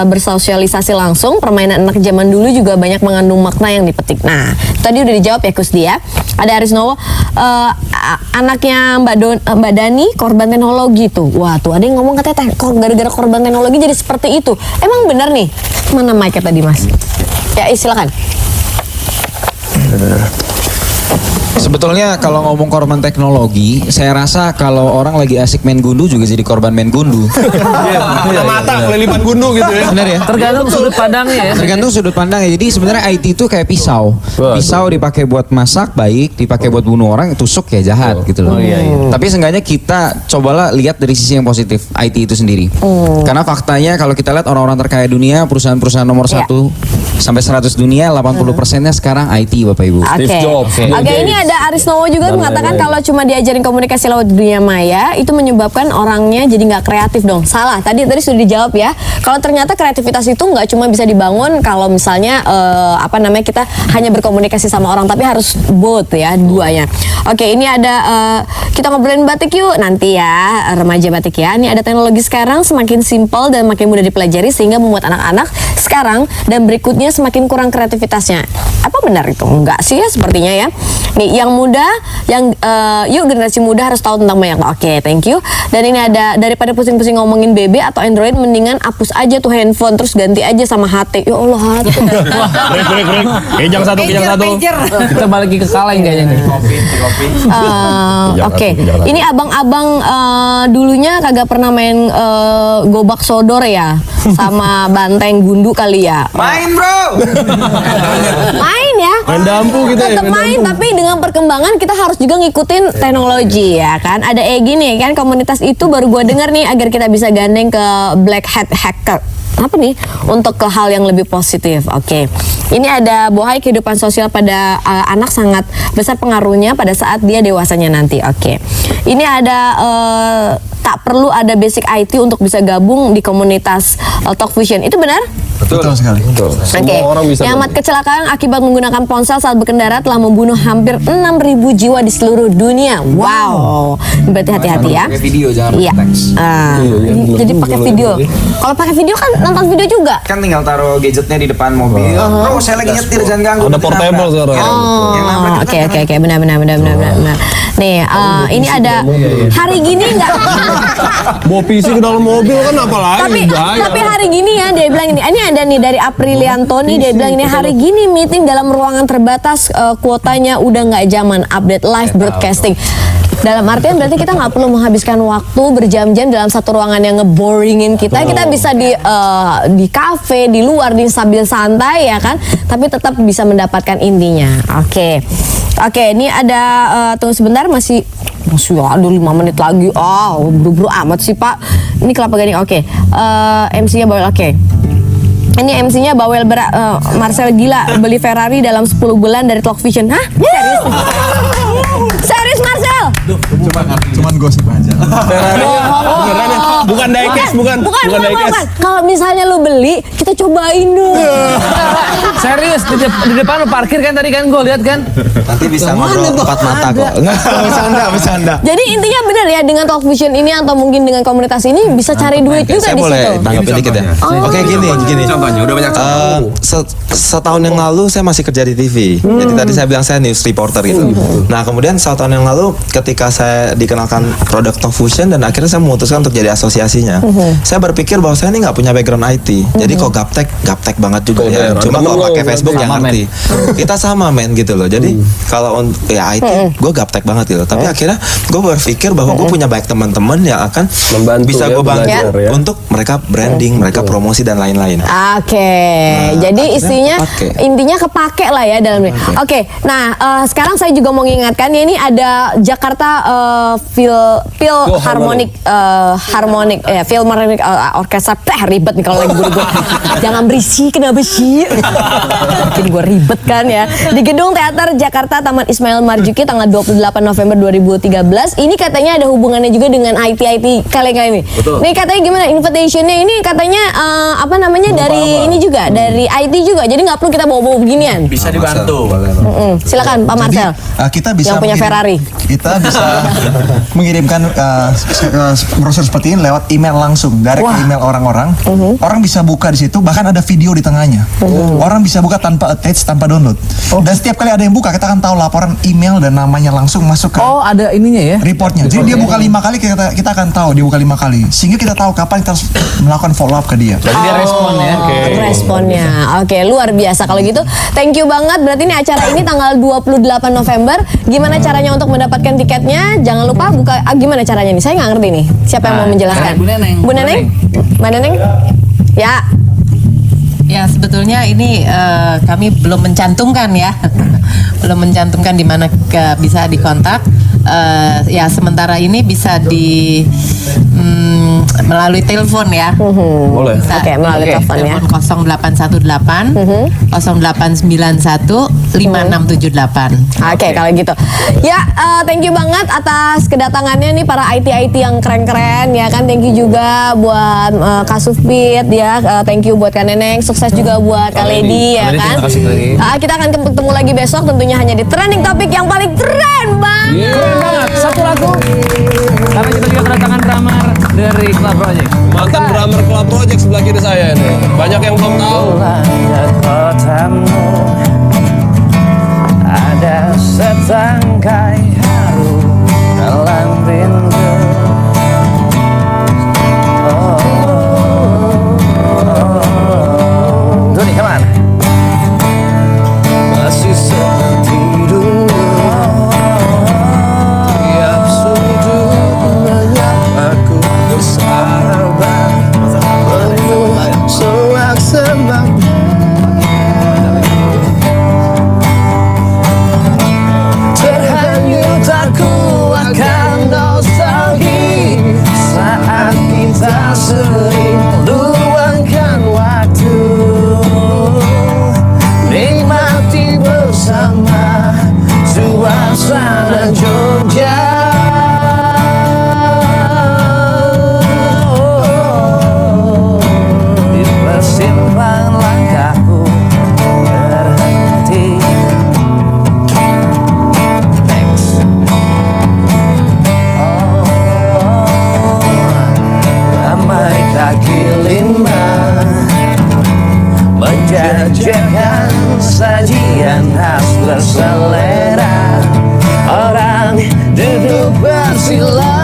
bersosialisasi langsung. Permainan anak zaman dulu juga banyak mengandung makna yang dipetik. Nah, tadi udah dijawab ya Kusdi ya. Ada Arisnowo, anaknya Mbak Dani korban teknologi tuh. Wah tuh ada yang ngomong katanya gara-gara korban teknologi jadi seperti itu. Emang bener nih? Mana mic-nya tadi Mas? Ya silakan. Sebetulnya kalau ngomong korban teknologi, saya rasa kalau orang lagi asik main gundu juga jadi korban main gundu. Mata-mata kelilipan gundu gitu ya. Benar ya? Tergantung sudut pandangnya ya. Tergantung sudut pandang ya. Jadi sebenarnya IT itu kayak pisau. Pisau dipakai buat masak baik, dipakai buat bunuh orang, tusuk ya jahat gitu loh. Tapi seenggaknya kita cobalah lihat dari sisi yang positif IT itu sendiri. Karena faktanya kalau kita lihat orang-orang terkaya dunia, perusahaan-perusahaan nomor 1 sampai 100 dunia, 80%-nya sekarang IT Bapak Ibu. Oke, ini ada Arisnowo juga mengatakan kalau cuma diajarin komunikasi lewat dunia maya itu menyebabkan orangnya jadi nggak kreatif dong. Salah. Tadi sudah dijawab ya. Kalau ternyata kreativitas itu nggak cuma bisa dibangun kalau misalnya kita hanya berkomunikasi sama orang, tapi harus both ya, duanya. Oke, ini ada kita ngobrolin batik yuk nanti ya, remaja batik ya. Ini ada teknologi sekarang semakin simpel dan makin mudah dipelajari sehingga membuat anak-anak sekarang dan berikutnya semakin kurang kreativitasnya. Apa benar itu? Enggak sih ya sepertinya ya. Nih yang muda, yuk generasi muda harus tahu tentang banyak. Oke, thank you. Dan ini ada daripada pusing-pusing ngomongin BB atau Android, mendingan hapus aja tuh handphone terus ganti aja sama HT. Ya Allah HT. Break. Kejang satu. Kita balik ke kaleng kayaknya nih. Oke, ini abang-abang dulunya kagak pernah main gobak sodor ya, sama banteng gundu kali ya. Main bro. Main ya. Main dampu gitu ya. Tetap main, tapi dengan perkembangan kita harus juga ngikutin teknologi ya kan. Ada gini kan, komunitas itu baru gua dengar nih agar kita bisa gandeng ke Black Hat Hacker. Apa nih? Untuk ke hal yang lebih positif. Oke. Ini ada bohai kehidupan sosial pada anak sangat besar pengaruhnya pada saat dia dewasanya nanti. Oke. Ini ada tak perlu ada basic IT untuk bisa gabung di komunitas Talk Vision. Itu benar? Betul sekali. Oke. Yang amat kecelakaan akibat menggunakan ponsel saat berkendara telah membunuh hampir 6.000 jiwa di seluruh dunia. Wow. Berarti hati-hati ya. Pakai video jangan Iya. pakai teks. Jadi pakai video. Kalau pakai video kan nonton video juga. Kan tinggal taruh gadgetnya di depan mobil. Bro, saya lagi nyetir jangan ganggu. Ada portable sekarang. Oh, oke, benar. Nih, ini ada hari gini nggak? Bawa PC ke dalam mobil kan apalagi? Tapi hari gini ya dia bilang ini ada nih dari Aprilianto nih, dia bilang ini hari gini meeting dalam ruangan terbatas, kuotanya udah nggak zaman, update live broadcasting. Dalam artian berarti kita nggak perlu menghabiskan waktu berjam-jam dalam satu ruangan yang ngeboringin kita. Kita bisa di kafe, di luar, sambil santai ya kan. Tapi tetap bisa mendapatkan intinya. Oke, ini ada tunggu sebentar masih ada 5 menit lagi. Buru-buru amat sih Pak. Ini Kelapa Gading. Oke, MC-nya Bawel. Oke. Ini MC-nya Bawel Marcel gila beli Ferrari dalam 10 bulan dari Talk Vision. Hah? Serius? Serius Marcel? Cuman gosip aja. Bukan diecast, bukan. Kalau misalnya lu beli, kita cobain dulu. Serius di depan lu parkir kan tadi kan gue lihat kan. Nanti bisa ngobrol empat mata kok. Bercanda. Jadi intinya benar ya, dengan Talk Vision ini atau mungkin dengan komunitas ini bisa cari duit juga Saya di boleh situ. tanggapin dikit ya. Oke, gini. Contohnya udah banyak Setahun yang lalu saya masih kerja di TV. Jadi tadi saya bilang saya news reporter gitu. Nah, kemudian 1 tahun yang lalu ketika saya dikenalkan produk Talk Vision dan akhirnya saya memutuskan untuk jadi asosiasi asosiasinya. Saya berpikir bahwa saya ini nggak punya background IT. Jadi kok gaptek banget juga ya. Cuma kalau pakai Facebook yang ngerti. Kita sama men gitu loh. Jadi kalau ya IT, gue gaptek banget gitu. Tapi akhirnya gue berpikir bahwa gue punya banyak teman-teman yang akan Membantu bisa ya, gue bantu belajar ya. untuk mereka branding, mereka promosi dan lain-lain. Oke, jadi akhirnya intinya kepake lah ya dalamnya. Oke, nah sekarang saya juga mau mengingatkan ya, ini ada Jakarta Philharmonic Orchestra. Ribet nih kalau lagi gue. Jangan berisik, kenapa sih? Bikin gue ribet kan ya. Di Gedung Teater Jakarta Taman Ismail Marzuki tanggal 28 November 2013. Ini katanya ada hubungannya juga dengan IT kalian ini. Betul. Nih katanya gimana invitationnya ini katanya dari ini juga dari IT juga. Jadi nggak perlu kita bawa-bawa beginian. Bisa dibantu. Silakan Pak Marcel. Kita bisa yang punya Ferrari. Kita bisa mengirimkan brosur seperti ini lewat email langsung dari email orang-orang. Orang bisa buka di situ, bahkan ada video di tengahnya. Orang bisa buka tanpa attach, tanpa download. Dan setiap kali ada yang buka, kita akan tahu laporan email dan namanya langsung masuk ke ada ininya ya? reportnya. Jadi dia buka 5 kali, kita akan tahu dia buka 5 kali. Sehingga kita tahu kapan kita harus melakukan follow up ke dia. Berarti dia respon ya? Responnya. Oke, luar biasa kalau gitu. Thank you banget. Berarti ini acara ini tanggal 28 November. Gimana caranya untuk mendapatkan tiketnya? Jangan lupa buka. Gimana caranya nih? Saya nggak ngerti nih. Siapa yang mau menjelaskan? Bu Neneng. Bu Neneng? Mbak Neneng? Ya. Ya sebetulnya ini kami belum mencantumkan ya, belum mencantumkan di mana bisa dikontak. Ya sementara ini bisa melalui telepon ya. Boleh. Oke, melalui telepon ya. Telepon 0818 0891 5678. Oke, kalau gitu. Ya, thank you banget atas kedatangannya nih para IT yang keren-keren ya kan. Thank you juga buat Kak Sufit ya. Thank you buat Kak Neneng. Sukses juga buat Kak Lady ya kan. Kita akan ketemu lagi besok tentunya hanya di trending topik yang paling keren banget. Keren banget. Satu lagu. Karena kita juga kedatangan drummer dari Club Project. Mantan drummer Club Project sebelah kiri saya nih. Banyak yang belum tahu. Ada setangkai haru dalam rindu. Doni, come on. Masih seperti dulu. Tiap sudut menyapaku bersahabat. Penuh soak sembah. Terhanyut aku akan nostalgia saat kita sering luangkan waktu, nikmati bersama suasana Jogja. Di persimpangan langkahku berhenti. Kaki lima menjajakan sajian khas berselera. Orang duduk bersila